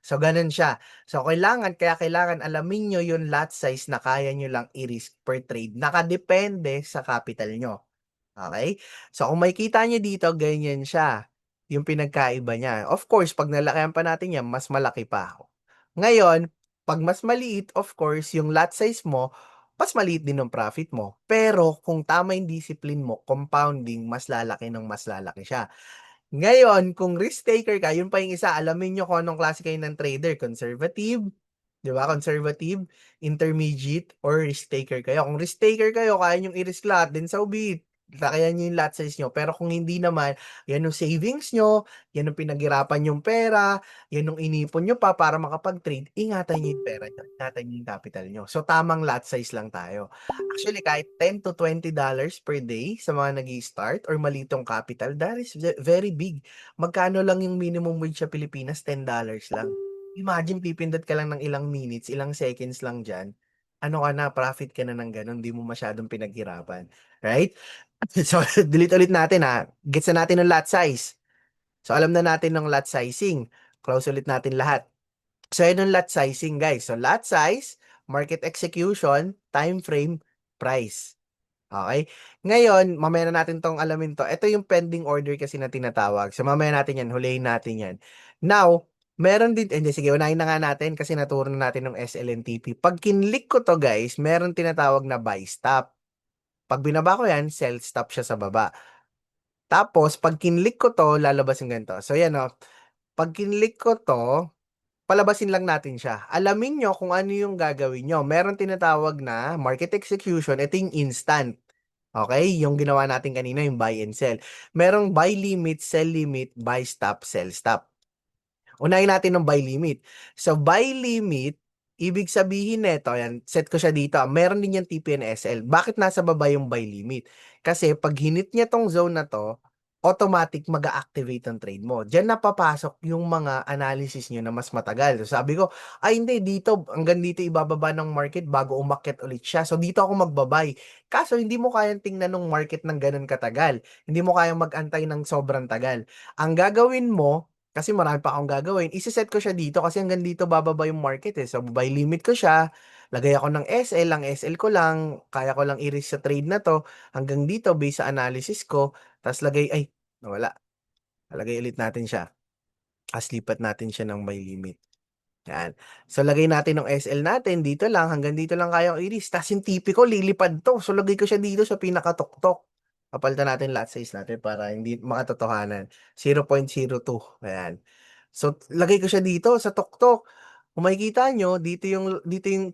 So, ganun siya. So, kaya kailangan alamin nyo yung lot size na kaya nyo lang i-risk per trade. Nakadepende sa capital nyo. Okay? So, kung makikita nyo dito, ganyan siya. Yung pinagkaiba niya. Of course, pag nalakihan pa natin yan, mas malaki pa. Ngayon, pag mas maliit, of course, yung lot size mo, mas maliit din ang profit mo. Pero, kung tama yung discipline mo, compounding, mas lalaki siya. Ngayon, kung risk taker ka, yun pa yung isa, alamin nyo kung anong klase kayo ng trader. Conservative, di ba? Conservative, intermediate, or risk taker kayo. Kung risk taker kayo, kaya nyo i-risk lahat, then so be it. Kaya nyo yung lot size nyo. Pero kung hindi naman, yan yung savings nyo, yan yung pinaghirapan yung pera, yan yung inipon nyo pa para makapag-trade, ingatan nyo yung pera nyo, ingatan nyo yung capital nyo. So, tamang lot size lang tayo. Actually, kahit $10 to $20 per day sa mga nag-i-start or malitong capital, that is very big. Magkano lang yung minimum wage sa Pilipinas? $10 lang. Imagine, pipindot ka lang ng ilang minutes, ilang seconds lang dyan. Ano ka na, profit ka na ng ganun, di mo masyadong pinaghirapan. Right? So, delete ulit natin ha. Gets na natin ng lot size. So, alam na natin ng lot sizing. Close ulit natin lahat. So, yun yung lot sizing, guys. So, lot size, market execution, time frame, price. Okay? Ngayon, mamaya na natin tong alamin to. Ito yung pending order kasi na tinatawag. So, mamaya natin yan. Hulihin natin yan. Now, meron din, hindi, sige, unahin na nga natin kasi naturo na natin ng SLNTP. Pag kinlik ko to, guys, meron tinatawag na buy stop. Pag binaba ko yan, sell stop siya sa baba. Tapos, pag kinlik ko to, lalabas yung ganito. So, yan o. Pag kinlik ko to, palabasin lang natin siya. Alamin nyo kung ano yung gagawin nyo. Meron tinatawag na market execution. Ito yung instant. Okay? Yung ginawa natin kanina, yung buy and sell. Merong buy limit, sell limit, buy stop, sell stop. Unahin natin ng buy limit. So, buy limit, ibig sabihin nito, yan, set ko siya dito. Meron din yung TPNSL. Bakit nasa baba yung buy limit? Kasi pag hinit niya tong zone na to, automatic mag-activate ang trade mo. Diyan napapasok yung mga analysis nyo na mas matagal. So, sabi ko, ay hindi, dito, hanggang dito ibababa ng market bago umakyat ulit siya. So, dito ako magbabay. Kaso, hindi mo kayang tingnan ng market ng ganun katagal. Hindi mo kayang mag-antay ng sobrang tagal. Ang gagawin mo, kasi marami pa akong gagawin, isi-set ko siya dito kasi hanggang dito bababa yung market eh. So, buy limit ko siya, lagay ako ng SL, ang SL ko lang, kaya ko lang i-risk sa trade na to, hanggang dito based sa analysis ko, tapos lagay, ay, nawala. Lagay ulit natin siya. Tapos lipat natin siya ng buy limit. Yan. So, lagay natin ng SL natin, dito lang, hanggang dito lang kayang i-risk. Tapos yung TP ko, lilipad to. So, lagay ko siya dito sa pinakatuktok. Papalitan natin lot size natin para hindi makatotohanan. 0.02. Ayan. So, lagay ko siya dito sa tuktok. Kung makikita nyo, dito yung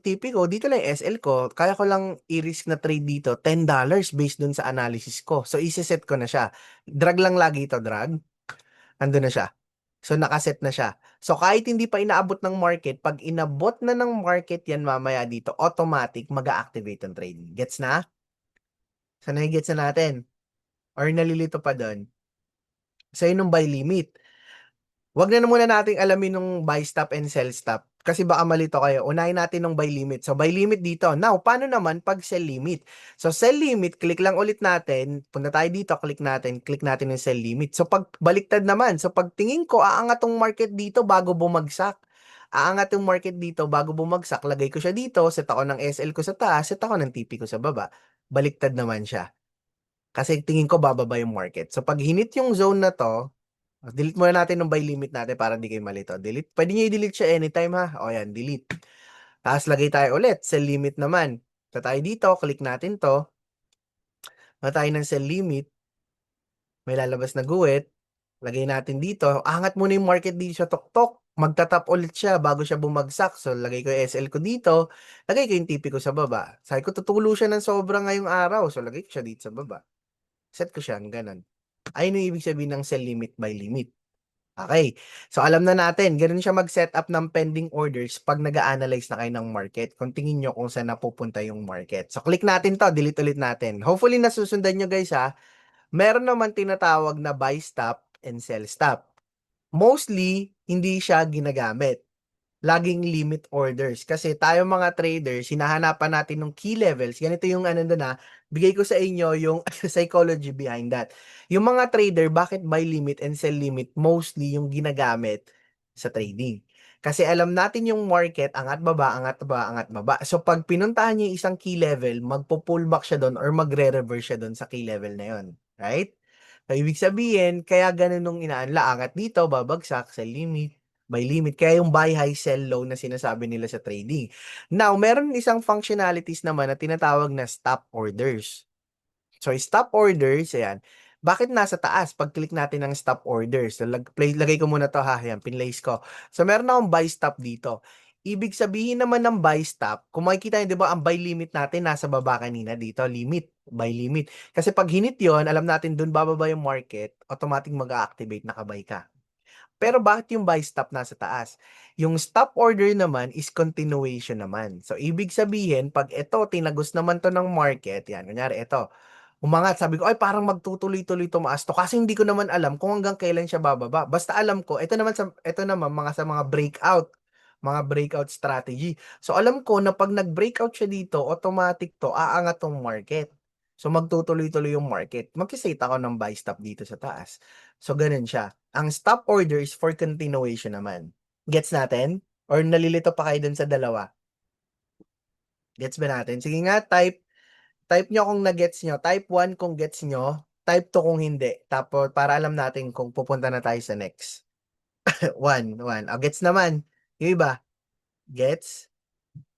TP ko, dito lang yung SL ko. Kaya ko lang i-risk na trade dito, $10 based dun sa analysis ko. So, isi-set ko na siya. Drag lang lagi ito, drag. Andun na siya. So, nakaset na siya. So, kahit hindi pa inaabot ng market, pag inabot na ng market yan mamaya dito, automatic mag-activate ang trade. Gets na? So, nai-gets na natin? Or nalilito pa doon? So, yun yung buy limit. Wag na muna nating alamin ng buy stop and sell stop. Kasi baka malito kayo. Unahin natin ng buy limit. So, buy limit dito. Now, paano naman pag sell limit? So, sell limit, click lang ulit natin. Punta tayo dito, click natin yung sell limit. So, pag baliktad naman. So, pag tingin ko, aangat tong market dito bago bumagsak. Aangat yung market dito bago bumagsak. Lagay ko siya dito. Set ako ng SL ko sa taas. Set ako ng TP ko sa baba. Baliktad naman siya. Kasi tingin ko bababa yung market. So, pag hinit yung zone na to, Delete muna natin yung buy limit natin para hindi kayo malito. Delete. Pwede nyo i-delete siya anytime ha. O yan, delete. Tapos lagay tayo ulit. Sell limit naman. So tayo dito, click natin to. Tayo ng sell limit. May lalabas na guwit. Lagay natin dito. Angat muna yung market dito sa tuktok. Magtatap ulit siya bago siya bumagsak. So, lagay ko yung SL ko dito. Lagay ko yung TP ko sa baba. Sabi ko, tutulo siya ng sobra ngayong araw. So, lagay ko siya dito sa baba. Set ko siya, ganun. Ayun yung ibig sabihin ng sell limit by limit. Okay. So, alam na natin, ganun siya mag-set up ng pending orders pag nag-a-analyze na kayo ng market. Kung tingin nyo kung saan napupunta yung market. So, click natin to, delete ulit natin. Hopefully, nasusundan nyo guys ha. Meron naman tinatawag na buy stop and sell stop. Mostly, hindi siya ginagamit. Laging limit orders. Kasi tayo mga traders, hinahanapan natin ng key levels. Ganito yung ano na, bigay ko sa inyo yung psychology behind that. Yung mga trader, bakit buy limit and sell limit mostly yung ginagamit sa trading? Kasi alam natin yung market, angat baba, angat baba, angat baba. So pag pinuntahan niyo yung isang key level, magpo-pullback siya doon or magre-reverse siya doon sa key level na yon. Right? So, ibig sabihin, kaya ganun nung inaanla, angat dito, babagsak, sell limit, buy limit. Kaya yung buy high, sell low na sinasabi nila sa trading. Now, meron isang functionalities naman na tinatawag na stop orders. So, stop orders, ayan. Bakit nasa taas? Pag-click natin ng stop orders. So, lagay ko muna to ha. Ayan, pinlace ko. So, meron akong buy stop dito. Ibig sabihin naman ng buy stop, kung makikita nyo, di ba, ang buy limit natin nasa baba kanina dito. Limit, buy limit. Kasi pag hinit yon, alam natin dun bababa yung market, automatic mag-activate, nakabay ka. Pero bakit yung buy stop nasa taas? Yung stop order naman is continuation naman. So, ibig sabihin, pag ito, tinagos naman to ng market, yan, kunyari, ito, umangat, sabi ko, ay parang magtutuloy-tuloy tumaas to kasi hindi ko naman alam kung hanggang kailan siya bababa. Basta alam ko, ito naman mga breakout strategy. So alam ko na pag nag-breakout siya dito, automatic to aangat tong market. So magtutuloy-tuloy yung market. Mag-set ako ng buy stop dito sa taas. So ganun siya. Ang stop order is for continuation naman. Gets natin? Or nalilito pa kayo dun sa dalawa? Gets ba natin? Sige nga, type nyo kung na-gets nyo. Type 1 kung gets nyo. Type 2 kung hindi. Tapos, para alam natin kung pupunta na tayo sa next. 1, 1. Gets naman. Yung iba, gets?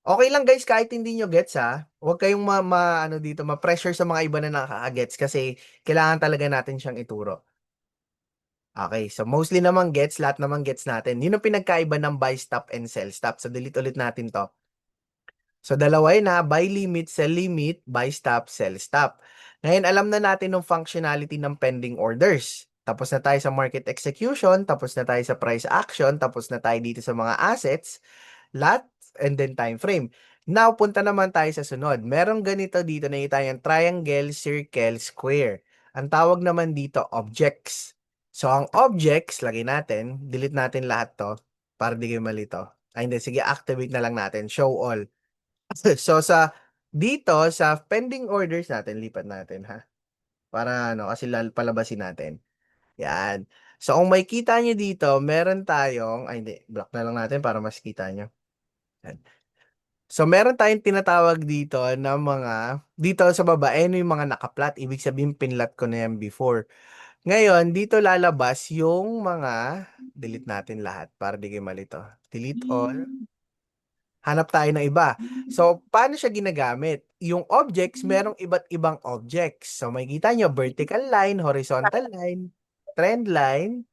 Okay lang guys, kahit hindi nyo gets ha. Huwag kayong ano dito, ma-pressure sa mga iba na nakaka-gets kasi kailangan talaga natin siyang ituro. Okay, so mostly naman gets, lahat naman gets natin. Yun ang pinagkaiba ng buy stop and sell stop. So delete ulit natin to. So, dalawa yun ha, buy limit, sell limit, buy stop, sell stop. Ngayon, alam na natin ng functionality ng pending orders. Tapos na tayo sa market execution, tapos na tayo sa price action, tapos na tayo dito sa mga assets, lot, and then time frame. Now, punta naman tayo sa sunod. Merong ganito dito na yung triangle, circle, square. Ang tawag naman dito, objects. So, ang objects, lagay natin, delete natin lahat to, para di kayo malito. Ay, hindi, sige, activate na lang natin, show all. So dito sa pending orders natin, lipat natin ha. Para ano, kasi palabasin natin. Yan. So kung makikita nyo dito, meron tayong, ay hindi, block na lang natin para mas kita nyo. Yan. So meron tayong tinatawag dito na dito sa baba, ano yung mga nakaplat. Ibig sabihin, pinlat ko na yan before. Ngayon, dito lalabas yung delete natin lahat para di kayo malito. Delete all. Hanap tayo ng iba. So, paano siya ginagamit? Yung objects, merong iba't ibang objects. So, makikita nyo, vertical line, horizontal line, trend line.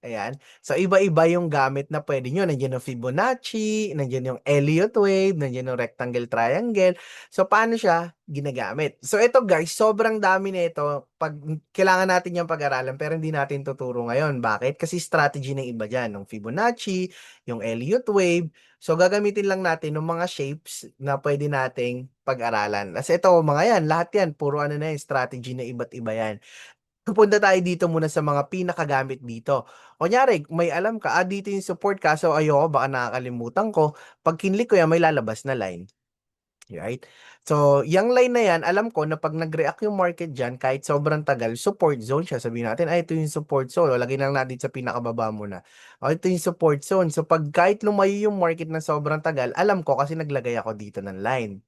Ayan. So, iba-iba yung gamit na pwede nyo. Nandiyan yung Fibonacci, nandiyan yung Elliott wave, nandiyan yung rectangle triangle. So, paano siya ginagamit? So, ito guys, sobrang dami na ito. Kailangan natin yung pag-aralan, pero hindi natin tuturo ngayon. Bakit? Kasi strategy ng iba dyan. Yung Fibonacci, yung Elliott wave. So, gagamitin lang natin ng mga shapes na pwede nating pag-aralan. Kasi ito, mga yan, lahat yan, puro ano na yan, strategy na iba't iba yan. Pupunta tayo dito muna sa mga pinakagamit dito. Kunyari, may alam ka, dito yung support ka, so ayoko, baka nakakalimutan ko. Pag kinlik ko yan, may lalabas na line. Right? So, yung line na yan, alam ko na pag nag-react yung market dyan, kahit sobrang tagal, support zone siya. Sabihin natin, ito yung support zone. O, lagay lang natin sa pinakababa muna. O, ito yung support zone. So, pag kahit lumayo yung market na sobrang tagal, alam ko kasi naglagay ako dito ng line.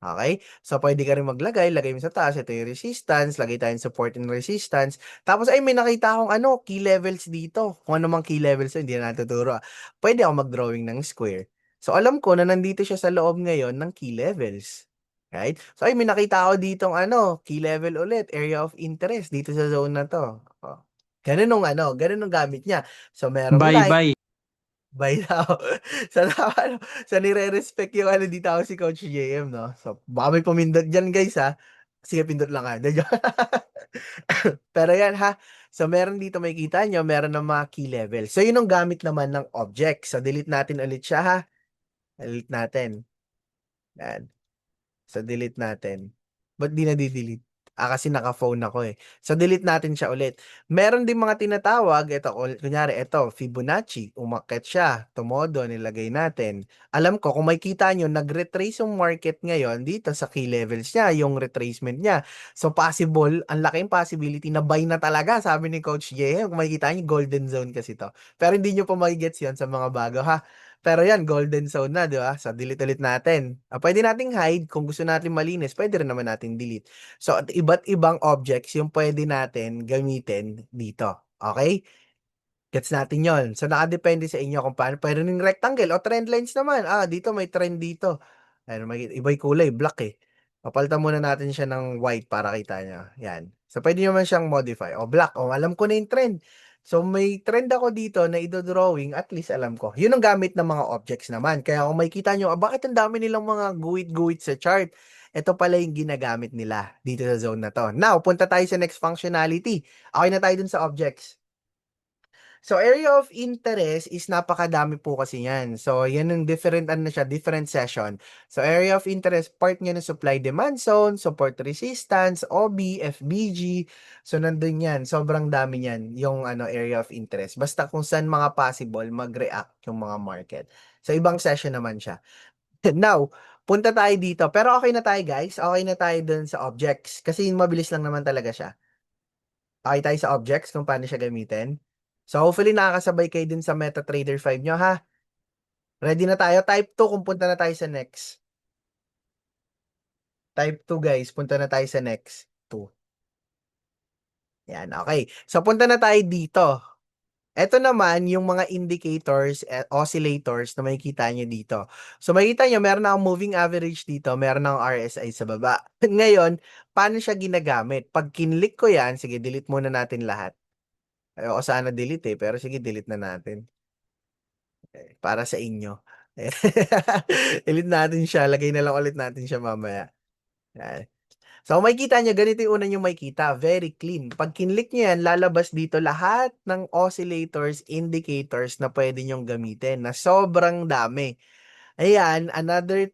Okay? So, pwede ka rin maglagay, lagay mo sa taas, ito yung resistance, lagay tayong support and resistance. Tapos, ay, may nakita akong key levels dito. Kung ano mang key levels, hindi na natuturo. Pwede ako mag-drawing ng square. So, alam ko na nandito siya sa loob ngayon ng key levels. Right? So, ay, may nakita ako ditong key level ulit, area of interest dito sa zone na to. Oh. Ganun ang gamit niya. So, merong line, Bye-bye. by now. Sa nire-respect yung dito ako si Coach JM, no? So, baka may pumindot dyan, guys, ha? Sige, pindot lang, ha? Pero yan, ha? So, meron dito makikita nyo, meron ng mga key level. So, yun ang gamit naman ng object. So, delete natin ulit siya, ha? Delete natin. Yan. So, delete natin. Ba't di na delete? Kasi naka-phone ako eh. So, delete natin siya ulit. Meron din mga tinatawag, ito, kunyari, ito, Fibonacci, umakyat siya, tumodo, nilagay natin. Alam ko, kung makikita nyo, nag-retrace yung market ngayon dito sa key levels niya, yung retracement niya. So, possible, ang laking possibility na buy na talaga, sabi ni Coach J. Kung makikita nyo, golden zone kasi to. Pero hindi nyo pa magigets yun sa mga bago, ha? Pero yan, golden zone na, di ba? So, delete ulit natin. Pwede nating hide. Kung gusto natin malinis, pwede rin naman natin delete. So, at iba't ibang objects yung pwede natin gamitin dito. Okay? Gets natin yon. So, nakadepende sa inyo kung paano. Pwede rin rectangle o trend lines naman. Dito may trend dito. Ayun, may iba'y kulay, black eh. Papalitan muna natin siya ng white para kita nyo. Yan. So, pwede naman siyang modify. O black. O, alam ko na yung trend. So, may trend ako dito na idodrawing. At least alam ko. Yun ang gamit ng mga objects naman. Kaya kung makikita nyo, bakit ang dami nilang mga guhit-guhit sa chart? Ito pala yung ginagamit nila dito sa zone na to. Now, punta tayo sa next functionality. Okay na tayo dun sa objects. So, area of interest is napakadami po kasi yan. So, yan yung different, different session. So, area of interest, part niya ng supply-demand zone, support resistance, OB, FBG. So, nandun yan. Sobrang dami yan, yung area of interest. Basta kung saan mga possible, mag-react yung mga market. So, ibang session naman siya. Now, punta tayo dito. Pero okay na tayo, guys. Okay na tayo dun sa objects. Kasi mabilis lang naman talaga siya. Okay tayo sa objects kung paano siya gamitin. So, hopefully nakakasabay kayo din sa MetaTrader 5 nyo, ha? Ready na tayo? Type 2 kung punta na tayo sa next. Type 2, guys. Punta na tayo sa next. 2. Yan, okay. So, punta na tayo dito. Ito naman yung mga indicators, oscillators na makikita nyo dito. So, makikita nyo, meron akong moving average dito, meron akong RSI sa baba. Ngayon, paano siya ginagamit? Pag kinlik ko yan, sige, delete muna natin lahat. Ayoko sana delete pero sige, delete na natin. Para sa inyo. Delete natin siya, lagay na lang ulit natin siya mamaya. Yan. So, kung makikita nyo, ganito yung una nyo makikita. Very clean. Pag kinlik nyo yan, lalabas dito lahat ng oscillators, indicators na pwede nyong gamitin na sobrang dami. Ayan, another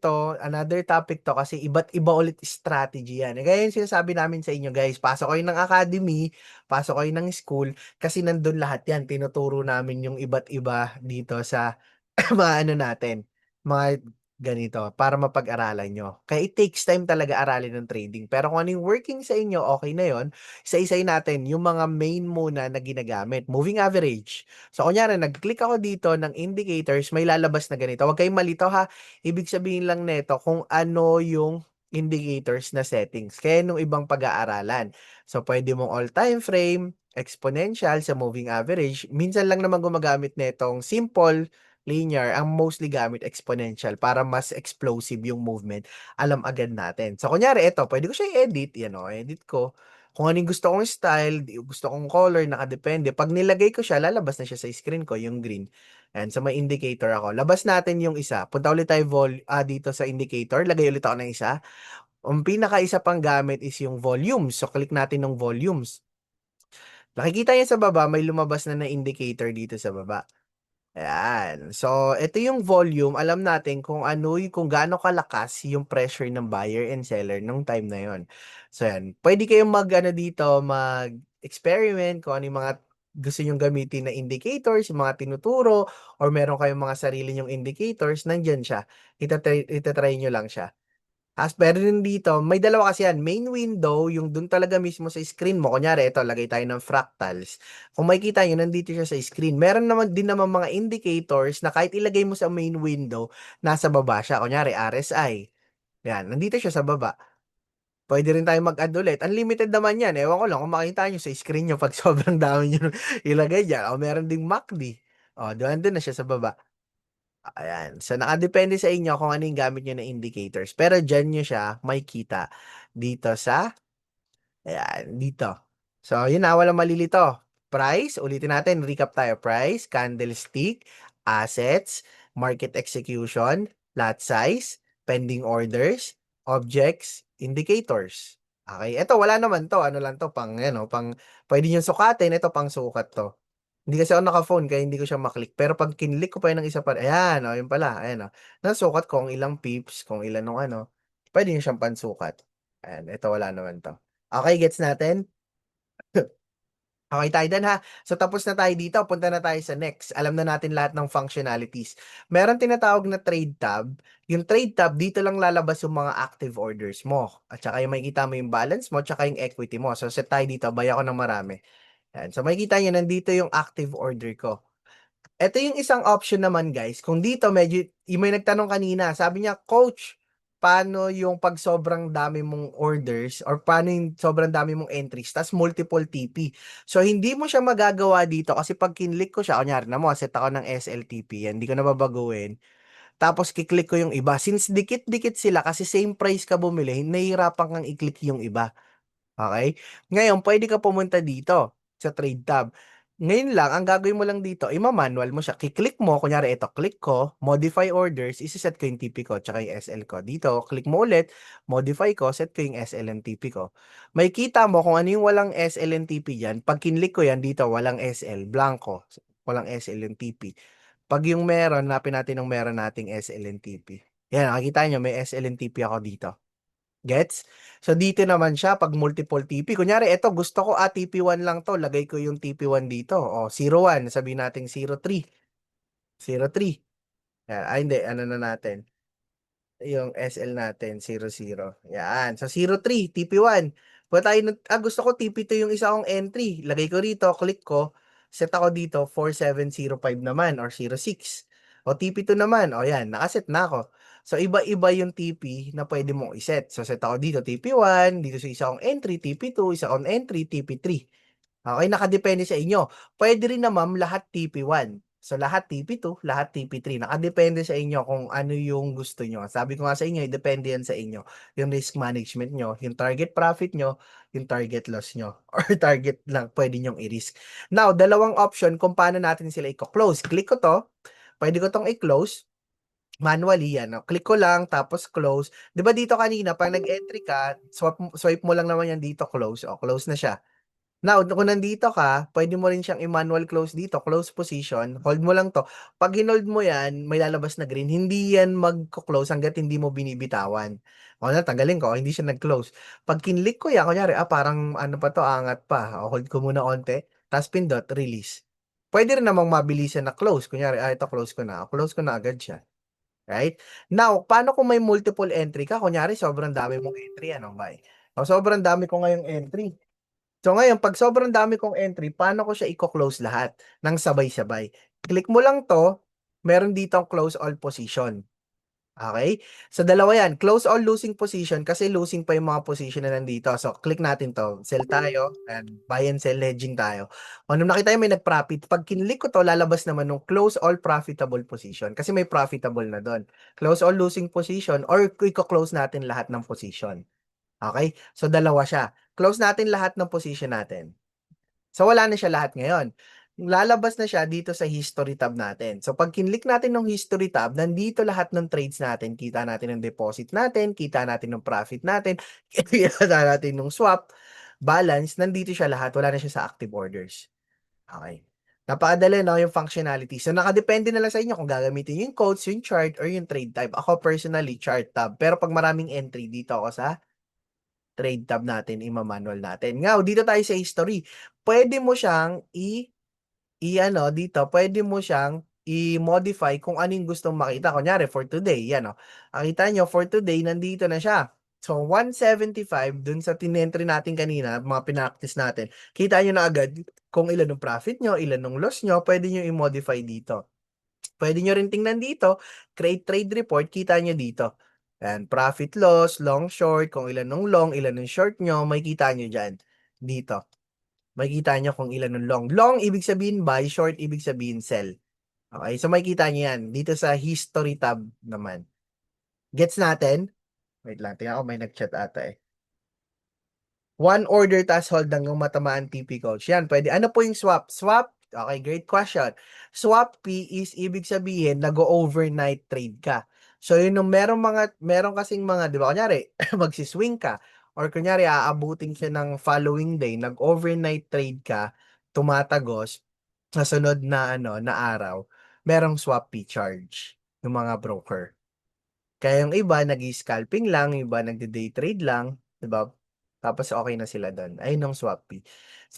topic to kasi iba't iba ulit strategy yan. Kaya yung sinasabi namin sa inyo guys, pasok kayo ng academy, pasok kayo ng school, kasi nandun lahat yan. Tinuturo namin yung iba't iba dito sa mga natin, mga ganito, para mapag-aralan nyo. Kaya it takes time talaga aralin ng trading. Pero kung ano yung working sa inyo, okay na yon. Isa-isay natin yung mga main muna na ginagamit. Moving average. So, kunyari, nag-click ako dito ng indicators, may lalabas na ganito. Huwag kayong malito ha. Ibig sabihin lang neto kung ano yung indicators na settings. Kaya nung ibang pag-aaralan. So, pwede mong all-time frame, exponential sa moving average. Minsan lang naman gumagamit netong simple, linear, ang mostly gamit exponential para mas explosive yung movement. Alam agad natin. So, kunyari, ito, pwede ko siya i-edit. Yan o, edit ko. Kung anong gusto kong style, gusto kong color, nakadepende. Pag nilagay ko siya, lalabas na siya sa screen ko, yung green. And so, may indicator ako. Labas natin yung isa. Punta ulit tayo dito sa indicator. Lagay ulit ako ng isa. Ang pinaka-isa pang gamit is yung volumes. So, click natin ng volumes. Nakikita niya sa baba, may lumabas na indicator dito sa baba. Ayan. So, ito yung volume. Alam natin kung kung gaano kalakas yung pressure ng buyer and seller nung time na yon. So, yan. Pwede kayong dito, mag-experiment kung ano yung mga gusto nyong gamitin na indicators, yung mga tinuturo, or meron kayong mga sarili nyong indicators, nandyan siya. Itatry nyo lang siya. Pero din dito, may dalawa kasi yan. Main window, yung dun talaga mismo sa screen mo. Kunyari, ito, lagay tayo ng fractals. Kung makikita nyo, nandito siya sa screen. Meron naman din naman mga indicators na kahit ilagay mo sa main window, nasa baba siya. Kunyari, RSI. Yan, nandito siya sa baba. Pwede rin tayo mag-add ulit. Unlimited naman yan. Ewan ko lang kung makita nyo sa screen nyo pag sobrang dami nyo ilagay dyan. O meron ding MACD. O, doon na siya sa baba. Ayan. So, nakadepende sa inyo kung ano yung gamit nyo na indicators. Pero dyan nyo siya may kita dito sa, ayan, dito. So, yun na, walang malilito. Price, ulitin natin, recap tayo. Price, candlestick, assets, market execution, lot size, pending orders, objects, indicators. Okay, ito wala naman to. Ano lang to, pang, pang, pwede nyo sukatin. Ito pang sukat to. Hindi kasi ako naka-phone kaya hindi ko siya maklik. Pero pag kinlik ko pa yun ng isa pa, ayan, yun pala, ayan, nasukat ko kung ilang pips, kung ilan nung pwede nyo siyang pansukat. Ayan, ito wala naman to. Okay, gets natin? Okay tayo dyan ha. So tapos na tayo dito, punta na tayo sa next. Alam na natin lahat ng functionalities. Meron tinatawag na trade tab. Yung trade tab, dito lang lalabas yung mga active orders mo. At saka yung makikita mo yung balance mo, tsaka yung equity mo. So set tayo dito, buy ako ng marami. Yan. So makikita nyo, nandito yung active order ko. Ito yung isang option naman guys. Kung dito medyo, yung may nagtanong kanina, sabi niya, Coach, paano yung pag sobrang dami mong orders or paano yung sobrang dami mong entries tas multiple TP. So hindi mo siya magagawa dito kasi pag kinlik ko siya, kunyari na mo, set ako ng SLTP, yan, hindi ko na babaguhin. Tapos kiklik ko yung iba. Since dikit-dikit sila kasi same price ka bumili, nahihirapan kang i-click yung iba. Okay? Ngayon, pwede ka pumunta dito sa trade tab. Ngayon lang, ang gagawin mo lang dito, ima-manual mo siya. Kiklik mo, kunyari ito, click ko, modify orders, isiset ko yung TP ko, tsaka yung SL ko. Dito, click mo ulit, modify ko, set ko yung SL and TP ko. May kita mo kung ano yung walang SL and TP dyan. Pag kinlik ko yan, dito, walang SL, blanco. Walang SL and TP. Pag yung meron, napin natin yung meron nating SL and TP. Yan, nakikita nyo, may SL and TP ako dito. Gets? So, dito naman siya pag multiple TP. Kunyari, ito, gusto ko, TP1 lang to. Lagay ko yung TP1 dito. O, 01. Sabihin natin 03. 03. Hindi. Ano na natin? Yung SL natin, 00. Yan. So, 03, TP1. Gusto ko TP2 yung isa kong entry. Lagay ko rito, click ko. Set ako dito, 4705 naman or 06. O, TP2 naman. O, yan. Nakaset na ako. So, iba-iba yung TP na pwede mong iset. So, set ako dito, TP1. Dito sa isa kong entry, TP2. Isa kong entry, TP3. Okay, nakadepende sa inyo. Pwede rin naman lahat TP1. So, lahat TP2, lahat TP3. Nakadepende sa inyo kung ano yung gusto nyo. Sabi ko nga sa inyo, depende yan sa inyo. Yung risk management nyo, yung target profit nyo, yung target loss nyo, or target lang pwede nyong i-risk. Now, dalawang option kung paano natin sila i-close. Click ko to, pwede ko tong i-close. Manually yan. No? Click ko lang, tapos close. Di ba dito kanina, pag nag-entry ka, swipe mo lang naman yan dito, close. O, close na siya. Now, kung nandito ka, pwede mo rin siyang i-manual close dito, close position, hold mo lang to. Pag hinold mo yan, may lalabas na green, hindi yan magko-close hanggat hindi mo binibitawan. O na, tanggalin ko, hindi siya nag-close. Pag kinlik ko yan, kunyari, parang ano pa to, angat pa. O, hold ko muna konti, tapos pindot, release. Pwede rin namang mabilisan na close. Kunyari, ito close ko na. Close ko na agad siya. Right? Now, paano kung may multiple entry ka? Kunyari, sobrang dami mong entry, ano ba? O, sobrang dami ko ngayong entry. So ngayon, pag sobrang dami kong entry, paano ko siya i-close lahat ng sabay-sabay? Click mo lang to, meron dito ang close all position. Okay? So dalawa yan, close all losing position kasi losing pa yung mga position na nandito. So click natin to, sell tayo, and buy and sell hedging tayo. O nung nakita yung may nag-profit, pag kinlik ko to, lalabas naman nung close all profitable position kasi may profitable na doon. Close all losing position or i-close natin lahat ng position. Okay? So, dalawa siya. Close natin lahat ng position natin. So, wala na siya lahat ngayon. Lalabas na siya dito sa history tab natin. So, pag kinlik natin ng history tab, nandito lahat ng trades natin. Kita natin ng deposit natin, kita natin ng profit natin, kita natin ng swap, balance, nandito siya lahat. Wala na siya sa active orders. Okay. Napakadali, no, yung functionality. So, nakadepende na lang sa inyo kung gagamitin yung codes, yung chart, or yung trade type. Ako personally, chart tab. Pero pag maraming entry, dito ako sa trade tab natin, ima-manual natin. Ngaw, dito tayo sa history. Pwede mo siyang dito, pwede mo siyang i-modify kung ano yung gustong makita. Kunyari, for today, yan o. Nakita nyo, for today, nandito na siya. So, 175, dun sa tinentry natin kanina, mga pinaktis natin, kita nyo na agad kung ilan ng profit nyo, ilan ng loss nyo, pwede nyo i-modify dito. Pwede nyo rin tingnan dito, create trade report, kita nyo dito. Yan, profit loss, long short, kung ilan ng long, ilan ng short nyo, makikita nyo dyan. Dito. Makikita nyo kung ilan ng long. Long, ibig sabihin buy, short, ibig sabihin sell. Okay, so makikita nyo yan. Dito sa history tab naman. Gets natin? Wait lang, tingnan ko may nag-chat ata eh. One order task hold hanggang matamaan TP coach. Yan, pwede. Ano po yung swap? Swap, okay, great question. Swap P is ibig sabihin nag-overnight trade ka. So yun yung meron kasing mga, di ba, kunyari, magsiswing ka or kunyari aabutin siya ng following day, nag-overnight trade ka, tumatagos sa sunod na na araw, merong swap P charge yung mga broker. Kaya yung iba, nag-scalping lang, yung iba nagde-day trade lang, 'di ba? Tapos okay na sila doon. Ayun ang swap fee.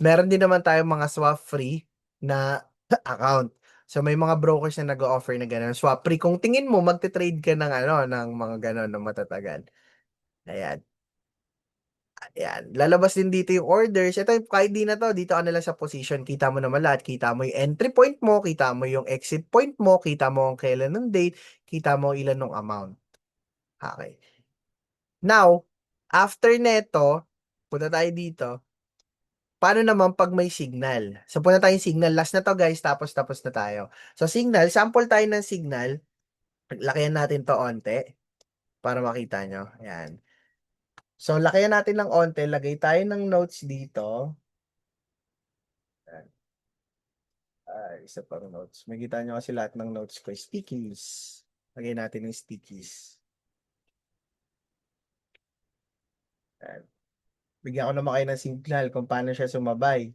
Meron din naman tayong mga swap free na account. So may mga brokers na nag-o-offer na ganun. Swap free. Kung tingin mo magte-trade ka ng ng mga ganun na matatagal. Ayan. Ayan. Lalabas din dito yung orders. Ito, kahit di na to, dito ka na lang sa position. Kita mo naman lahat. Kita mo yung entry point mo, kita mo yung exit point mo, kita mo ang kailan ng date, kita mo ilan ng amount. Okay. Now, after neto, punta tayo dito. Paano naman pag may signal? So, punta tayong signal. Last na to, guys. Tapos na tayo. So, signal. Sample tayo ng signal. Lakihan natin to onte para makita nyo. Ayan. So, lakihan natin ng onte. Lagay tayo ng notes dito. Ayan. Isa pang notes. Makita nyo kasi lahat ng notes ko. Stickies. Lagay natin yung stickies. Ayan. Bigyan ko naman kayo ng signal kung paano siya sumabay.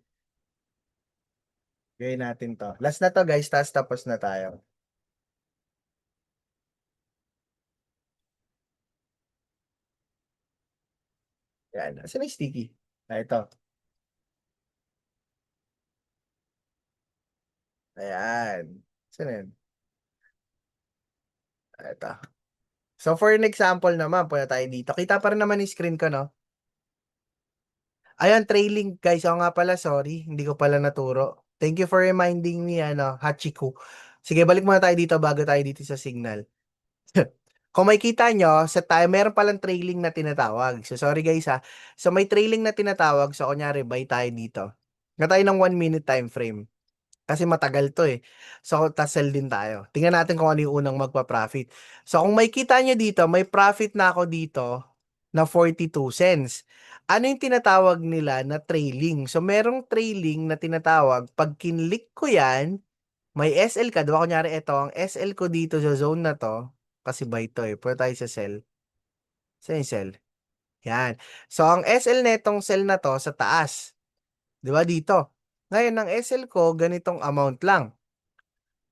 Gawin natin to. Last na to, guys. Tapos na tayo. Yan. Asan na yung sticky? Ito. Ayan. Asan na yun? Ito. So, for an example naman, punta tayo dito. Kita pa rin naman yung screen ko, no? Ayan, trailing. Guys, ako nga pala, sorry. Hindi ko pala naturo. Thank you for reminding me, Hachiku. Sige, balik muna tayo dito bago tayo dito sa signal. Kung makikita nyo, sa tayo, meron palang trailing na tinatawag. So, sorry guys ha. So, may trailing na tinatawag. So, kunyari, buy tayo dito. Nga tayo ng 1 minute time frame. Kasi matagal to eh. So, tasel din tayo. Tingnan natin kung ano yung unang magpa-profit. So, kung makikita nyo dito, may profit na ako dito na 42 cents. Ano yung tinatawag nila na trailing? So, merong trailing na tinatawag. Pag kinlik ko yan, may SL ka. Diba, kunyari ito, ang SL ko dito sa zone na to, kasi by to eh. Punta tayo sa sell. Saan yung sell? Yan. So, ang SL netong sell na to sa taas. Diba dito? Ngayon, ang SL ko, ganitong amount lang.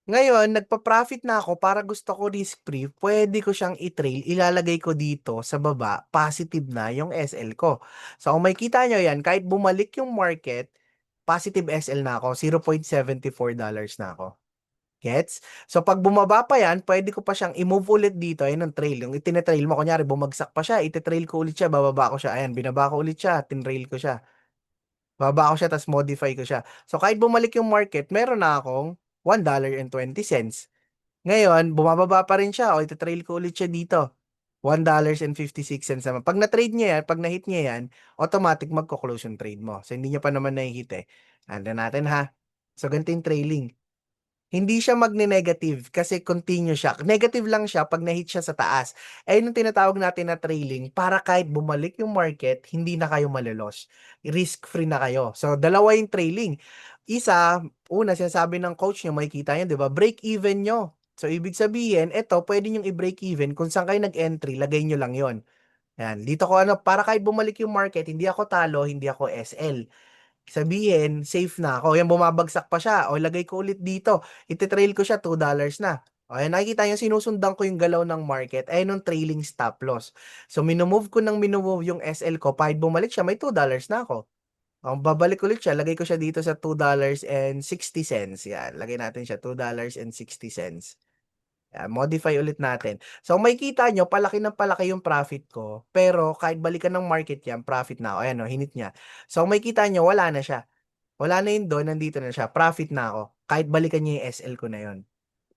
Ngayon, nagpa-profit na ako para gusto ko risk-free, pwede ko siyang i-trail, ilalagay ko dito sa baba, positive na yung SL ko. So, kung makikita nyo yan, kahit bumalik yung market, positive SL na ako, $0.74 na ako. Gets? So, pag bumaba pa yan, pwede ko pa siyang i-move ulit dito, ayun ang trail. Yung itinatrail mo, kunyari, bumagsak pa siya, ititrail ko ulit siya, bababa ko siya, ayan, binaba ko ulit siya, tinrail ko siya. Baba ko siya, tapos modify ko siya. So, kahit bumalik yung market, meron na akong $1.20. Ngayon, bumababa pa rin siya. O, itatrail ko ulit siya dito. $1.56 naman. Pag na-trade niya yan, pag na-hit niya yan, automatic magko-close yung trade mo. So, hindi niya pa naman na-hit eh. Andan natin ha. So, ganito yung trailing. Hindi siya magne-negative kasi continue siya. Negative lang siya pag na-hit siya sa taas. Ayun yung tinatawag natin na trailing para kahit bumalik yung market, hindi na kayo malilos. Risk-free na kayo. So, dalawa yung trailing. Isa, una, sinasabi ng coach nyo, makikita nyo, di ba? Break even nyo. So, ibig sabihin, eto, pwede nyo i-break even. Kung saan kayo nag-entry, lagay nyo lang yon. Yan. Dito ko para kahit bumalik yung market, hindi ako talo, hindi ako SL. Sabihin, safe na ako. Yan, bumabagsak pa siya. O, lagay ko ulit dito. Ititrail ko siya, $2 na. O, yan, nakikita nyo, sinusundan ko yung galaw ng market. Ayun yung trailing stop loss. So, minumove ko ng minumove yung SL ko. Kahit bumalik siya, may $2 na ako. O, babalik ulit siya. Lagay ko siya dito sa $2.60. Yan, lagay natin siya, $2.60. Yan, modify ulit natin. So, may kita nyo, palaki ng palaki yung profit ko. Pero, kahit balikan ng market yan, profit na ako. Ayan, o, hinit niya. So, may kita nyo, wala na siya. Wala na yun doon, nandito na siya. Profit na ako. Kahit balikan niya yung SL ko na yun.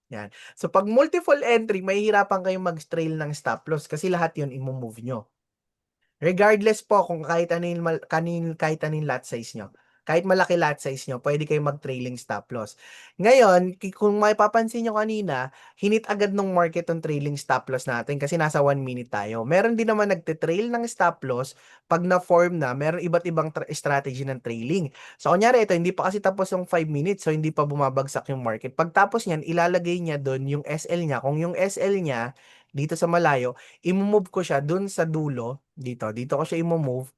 Yan. So pag multiple entry, mahihirapan kayong mag-trail ng stop loss kasi lahat yun i-move nyo. Regardless po kung kahit ano yung, kahit ano yung lot size nyo. Kahit malaki lot size nyo, pwede kayong mag-trailing stop loss. Ngayon, kung may papansin nyo kanina, hinit agad ng market ang trailing stop loss natin kasi nasa 1 minute tayo. Meron din naman nagte-trail ng stop loss pag na-form na, meron iba't ibang strategy ng trailing. So, kunyari ito, hindi pa kasi tapos yung 5 minutes, so hindi pa bumabagsak yung market. Pagtapos niyan, ilalagay niya doon yung SL niya. Kung yung SL niya, dito sa malayo, i-move ko siya dun sa dulo, dito ko siya i-move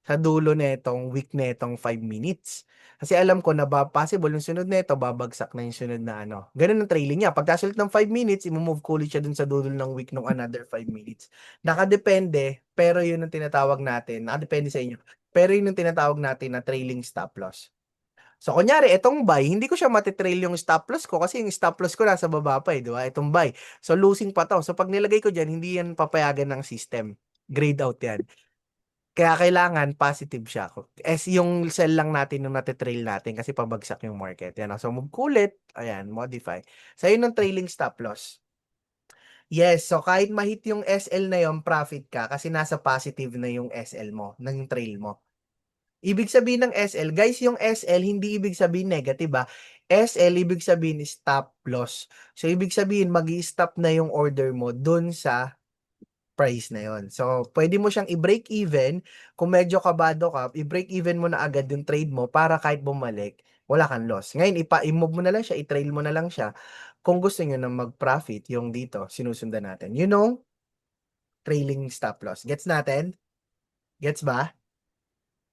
sa dulo netong week netong 5 minutes. Kasi alam ko na possible yung sunod nito, babagsak na yung sunod na ano. Ganun ang trailing niya. Pagka ulit ng 5 minutes, i-move ko ulit siya dun sa dulo ng week ng another 5 minutes. Nakadepende, pero yun ang tinatawag natin. Nakadepende sa inyo. Pero yun ang tinatawag natin na trailing stop loss. So, kunyari, itong buy, hindi ko siya matitrail yung stop loss ko kasi yung stop loss ko nasa baba pa eh, di ba? Itong buy. So, losing pa to. So, pag nilagay ko dyan, hindi yan papayagan ng system. Grade out yan. Kaya kailangan positive siya. Yung sell lang natin nung natitrail natin kasi pabagsak yung market. Yan. So, move kulit. Ayan, modify. So, yun yung trailing stop loss. Yes, so kahit mahit yung SL na yon profit ka kasi nasa positive na yung SL mo, ng trail mo. Ibig sabihin ng SL, guys, yung SL hindi ibig sabihin negative ba? SL ibig sabihin is stop loss. So ibig sabihin magi-stop na yung order mo dun sa price na yon. So pwede mo siyang i-break even kung medyo kabado ka, i-break even mo na agad yung trade mo para kahit bumalik, wala kang loss. Ngayon i-move mo na lang siya, i-trail mo na lang siya. Kung gusto niyo na mag-profit, yung dito sinusundan natin. You know, trailing stop loss. Gets natin? Gets ba?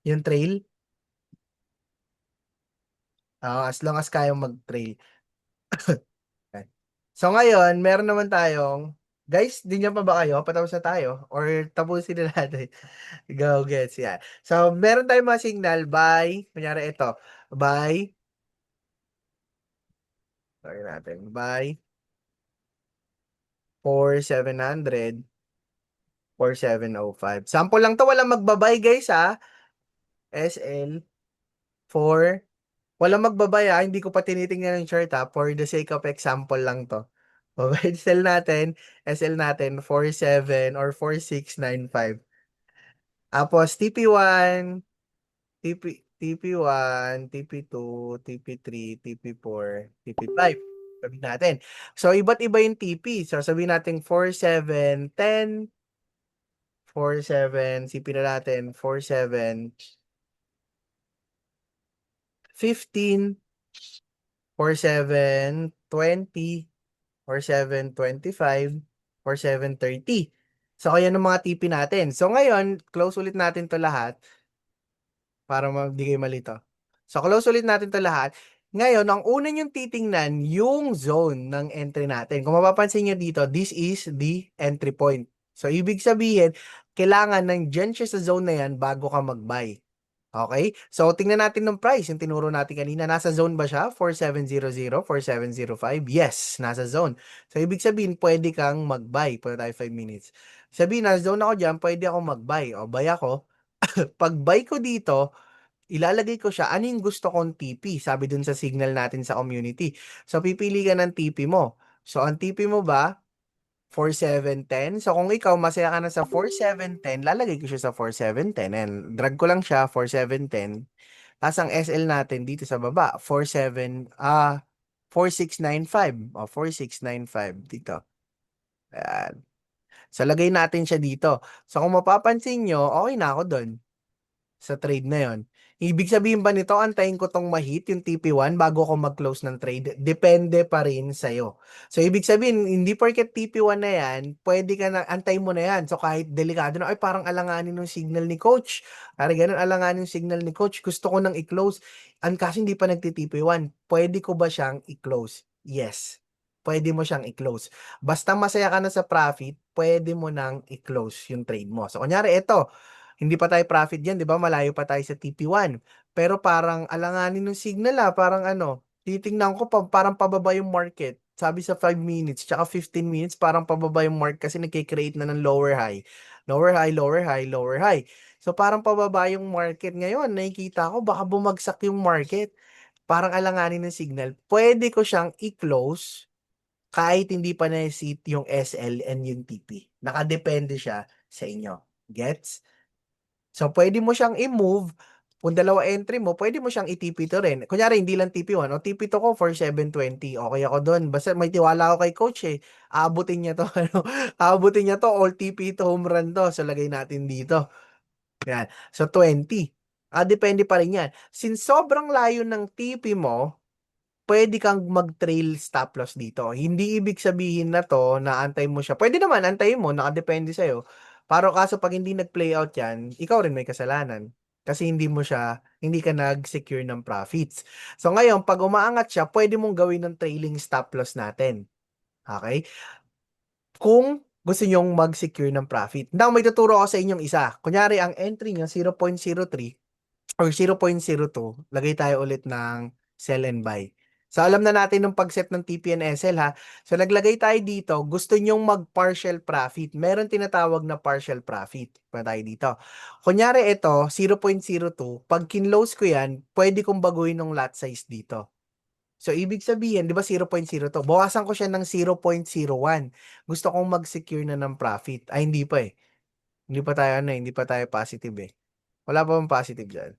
Yung trail? As long as kayang mag-trail. Okay. So ngayon, meron naman tayong, guys, di niya pa ba kayo? Patapos na tayo? Or tapusin na natin? Go, gets, yan. So, meron tayong mga signal, buy, kunyari ito, buy, sorry natin, buy, 4,700, 4,705. Sample lang to, walang magbabay, guys, ha? SL, 4, walang magbabay, ha? Hindi ko pa tinitingnan yung chart, ha? For the sake of example lang to. Okay, SL natin, 4,7 or 4,695. Tapos, TP1, TP1, TP2, TP3, TP4, TP5. Sabihin natin. So, iba't iba yung TP. So, sabihin natin 4, 7, 10, 4, 7, sipin na natin, 4, 7, 15, 4, 7, 20, 4, 7, 25, 4, 7, 30. So, kaya ng mga TP natin. So, ngayon, close ulit natin to lahat para hindi kayo malito. So, close ulit natin to lahat. Ngayon, ang una niyong titingnan, yung zone ng entry natin. Kung mapapansin niyo dito, this is the entry point. So, ibig sabihin, kailangan nandiyan siya sa zone na yan bago ka mag-buy. Okay? So, tingnan natin ng price. Yung tinuro natin kanina, nasa zone ba siya? 4700, 4705? Yes, nasa zone. So, ibig sabihin, pwede kang mag-buy. Pwede tayo 5 minutes. Sabihin, nasa zone ako dyan, pwede ako mag-buy. O, buy ako. Pag buy ko dito, ilalagay ko siya, ano yung gusto kong TP? Sabi dun sa signal natin sa community. So, pipili ka ng TP mo. So, ang TP mo ba, 4710? So, kung ikaw, masaya ka na sa 4710, lalagay ko siya sa 4710. And drag ko lang siya, 4710. Tapos, ang SL natin dito sa baba, 4695. O, 4695 dito. Ayan. So, lagay natin siya dito. So, kung mapapansin nyo, okay na ako doon sa trade na yon. Ibig sabihin ba nito, antayin ko tong ma-hit yung TP1 bago ako mag-close ng trade? Depende pa rin sa'yo. So, ibig sabihin, hindi porket TP1 na yan, pwede ka na, antayin mo na yan. So, kahit delikado na, ay parang alanganin yung signal ni coach. Parang ganun, alanganin yung signal ni coach. Gusto ko nang i-close. Kasi hindi pa nagti-TP1. Pwede ko ba siyang i-close? Yes. Pwede mo siyang i-close. Basta masaya ka na sa profit, pwede mo nang i-close yung trade mo. So, kunyari, ito, hindi pa tayo profit diyan, 'di ba? Malayo pa tayo sa TP1. Pero parang alanganin ng signal parang ano, titingnan ko parang pababa yung market. Sabi sa 5 minutes, tsaka 15 minutes, parang pababa yung market kasi nagke-create na ng lower high. Lower high, lower high, lower high. So parang pababa yung market ngayon. Nakikita ko baka bumagsak yung market. Parang alanganin ng signal. Pwede ko siyang i-close kahit hindi pa na-seat yung SL and yung TP. Nakadepende siya sa inyo. Gets? So, pwede mo siyang i-move. Kung dalawa entry mo, pwede mo siyang i-TP2 rin. Kunyari, hindi lang TP1. O, TP2 ko for 720. Okay ako doon. Basta may tiwala ako kay coach eh. Aabutin niya to. Ano, aabutin niya to. All TP to home run to. So, lagay natin dito. Yan. So, 20. Depende pa rin yan. Since sobrang layo ng TP mo, pwede kang mag-trail stop loss dito. Hindi ibig sabihin na to na antay mo siya. Pwede naman, antayin mo, nakadepende sa'yo. Pero kaso pag hindi nag-play out yan, ikaw rin may kasalanan. Kasi hindi ka nag-secure ng profits. So ngayon, pag umaangat siya, pwede mong gawin ng trailing stop loss natin. Okay? Kung gusto nyong mag-secure ng profit. Now, may tuturo ako sa inyong isa. Kunyari, ang entry nyo, 0.03 or 0.02, lagay tayo ulit ng sell and buy. So, alam na natin ng pag-set ng TPNSL ha. So, naglagay tayo dito, gusto nyong mag-partial profit. Meron tinatawag na partial profit. Pa tayo dito. Kunyari ito, 0.02, pag kinlose ko yan, pwede kong baguhin ng lot size dito. So, ibig sabihin, di ba 0.02? Bawasan ko siya ng 0.01. Gusto kong mag-secure na ng profit. Ay, hindi pa eh. Hindi pa tayo positive eh. Wala pa bang positive dyan?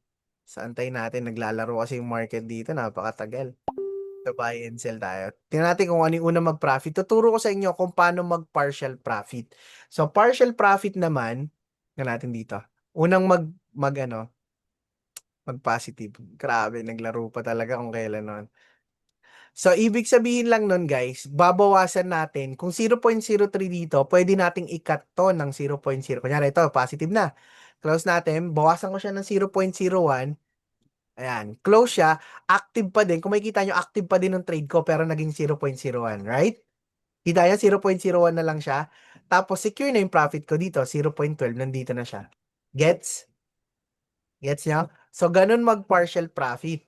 Sa antay natin, naglalaro kasi yung market dito, napakatagal. So, buy and sell tayo. Tingnan natin kung ano yung unang mag-profit. Tuturo ko sa inyo kung paano mag-partial profit. So, partial profit naman, tingnan natin dito. Unang mag-positive. Grabe, naglaro pa talaga kung kailan nun. So, ibig sabihin lang nun, guys, babawasan natin. Kung 0.03 dito, pwede nating i-cut to ng 0.0. Kunyari, ito, positive na. Close natin. Bawasan ko siya ng 0.01. Ayan. Close siya. Active pa din. Kung makikita nyo, active pa din ng trade ko, pero naging 0.01. Right? Kita yan, 0.01 na lang siya. Tapos, secure na yung profit ko dito. 0.12. Nandito na siya. Gets? Gets nyo? So, ganun mag-partial profit.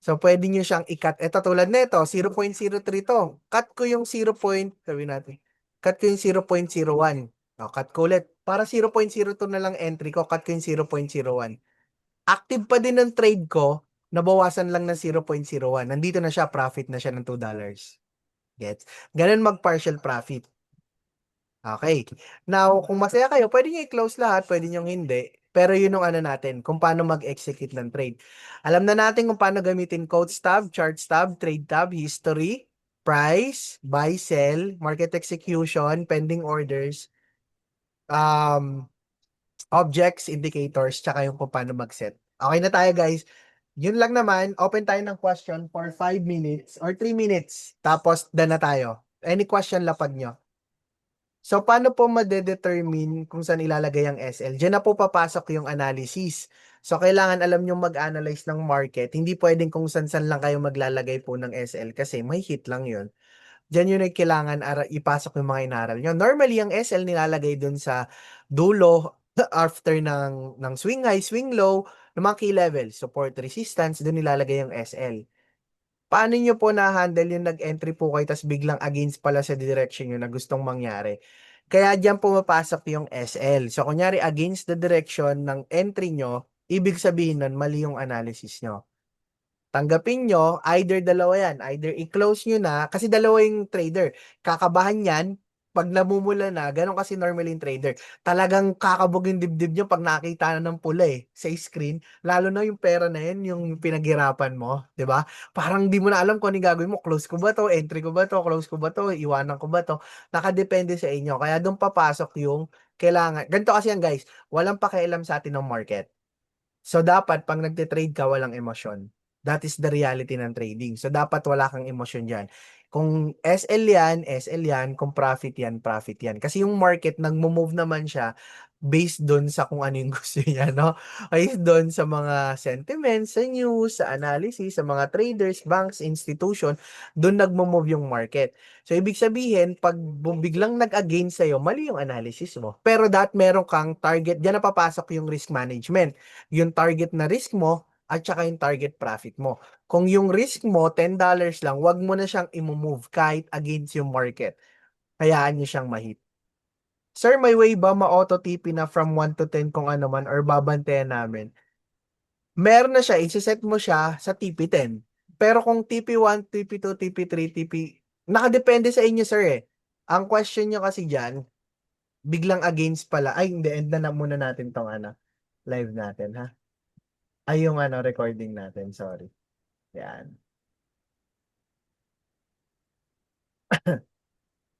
So, pwede nyo siyang i-cut. Ito, tulad nito, 0.03 to. Cut ko yung 0. Sabi natin. Cut ko yung 0.01. O, cut ko ulit. Para 0.02 na lang entry ko, cut ko yung 0.01. Active pa din ng trade ko, nabawasan lang ng 0.01. Nandito na siya, profit na siya ng $2. Gets? Ganun mag-partial profit. Okay. Now, kung masaya kayo, pwede nyo i-close lahat, pwede nyo hindi. Pero yun yung ano natin, kung paano mag-execute ng trade. Alam na natin kung paano gamitin quotes tab, charts tab, trade tab, history, price, buy, sell, market execution, pending orders, um, objects, indicators, tsaka yung kung paano mag-set. Okay na tayo, guys. Yun lang naman, open tayo ng question for 5 minutes or 3 minutes. Tapos, done na tayo. Any question lapag nyo? So, paano po madedetermine kung saan ilalagay ang SL? Diyan na po papasok yung analysis. So, kailangan alam nyo mag-analyze ng market. Hindi pwedeng kung saan lang kayo maglalagay po ng SL kasi may hit lang yun. Diyan yun ay kailangan ipasok yung mga inaral nyo. Normally, ang SL nilalagay dun sa dulo after ng swing high, swing low, ng mga key level, support, resistance, dun nilalagay yung SL. Paano nyo po na-handle yung nag-entry po kayo tas biglang against pala sa direction nyo na gustong mangyari? Kaya diyan pumapasok yung SL. So, kunyari against the direction ng entry nyo, ibig sabihin nun, mali yung analysis nyo. Tanggapin nyo, either dalawa yan. Either i-close nyo na, kasi dalawa yung trader. Kakabahan yan, pag namumula na, ganun kasi normally yung trader. Talagang kakabog yung dibdib nyo pag nakita na ng pula sa screen. Lalo na yung pera na yun, yung pinaghirapan mo. 'Di ba? Parang di mo na alam kung ano yung gagawin mo. Close ko ba to? Entry ko ba to? Close ko ba to? Iwanan ko ba to? Nakadepende sa inyo. Kaya doon papasok yung kailangan. Ganito kasi yan guys, walang pakialam sa atin ng market. So, dapat pag nagte-trade ka, walang emosyon. That is the reality ng trading. So, dapat wala kang emosyon dyan. Kung SL yan, SL yan. Kung profit yan, profit yan. Kasi yung market, nagmo-move naman siya based doon sa kung ano yung gusto niya, no? Based doon sa mga sentiments, sa news, sa analysis, sa mga traders, banks, institution, doon nagmo-move yung market. So, ibig sabihin, pag biglang nag-against sa'yo, mali yung analysis mo. Pero meron kang target, diyan na papasok yung risk management. Yung target na risk mo, at saka yung target profit mo. Kung yung risk mo, $10 lang, wag mo na siyang i-move kahit against yung market. Hayaan nyo siyang mahit. Sir, may way ba ma-auto TP na from 1 to 10 kung ano man or babantayan namin? Meron na siya, isa-set mo siya sa TP10. Pero kung TP1, TP2, TP3, TP Nakadepende sa inyo, sir, eh. Ang question nyo kasi diyan, biglang against pala. Ay, hindi, end na muna natin 'tong ano, live natin, ha? Ay, yung ano, recording natin, sorry. Yan.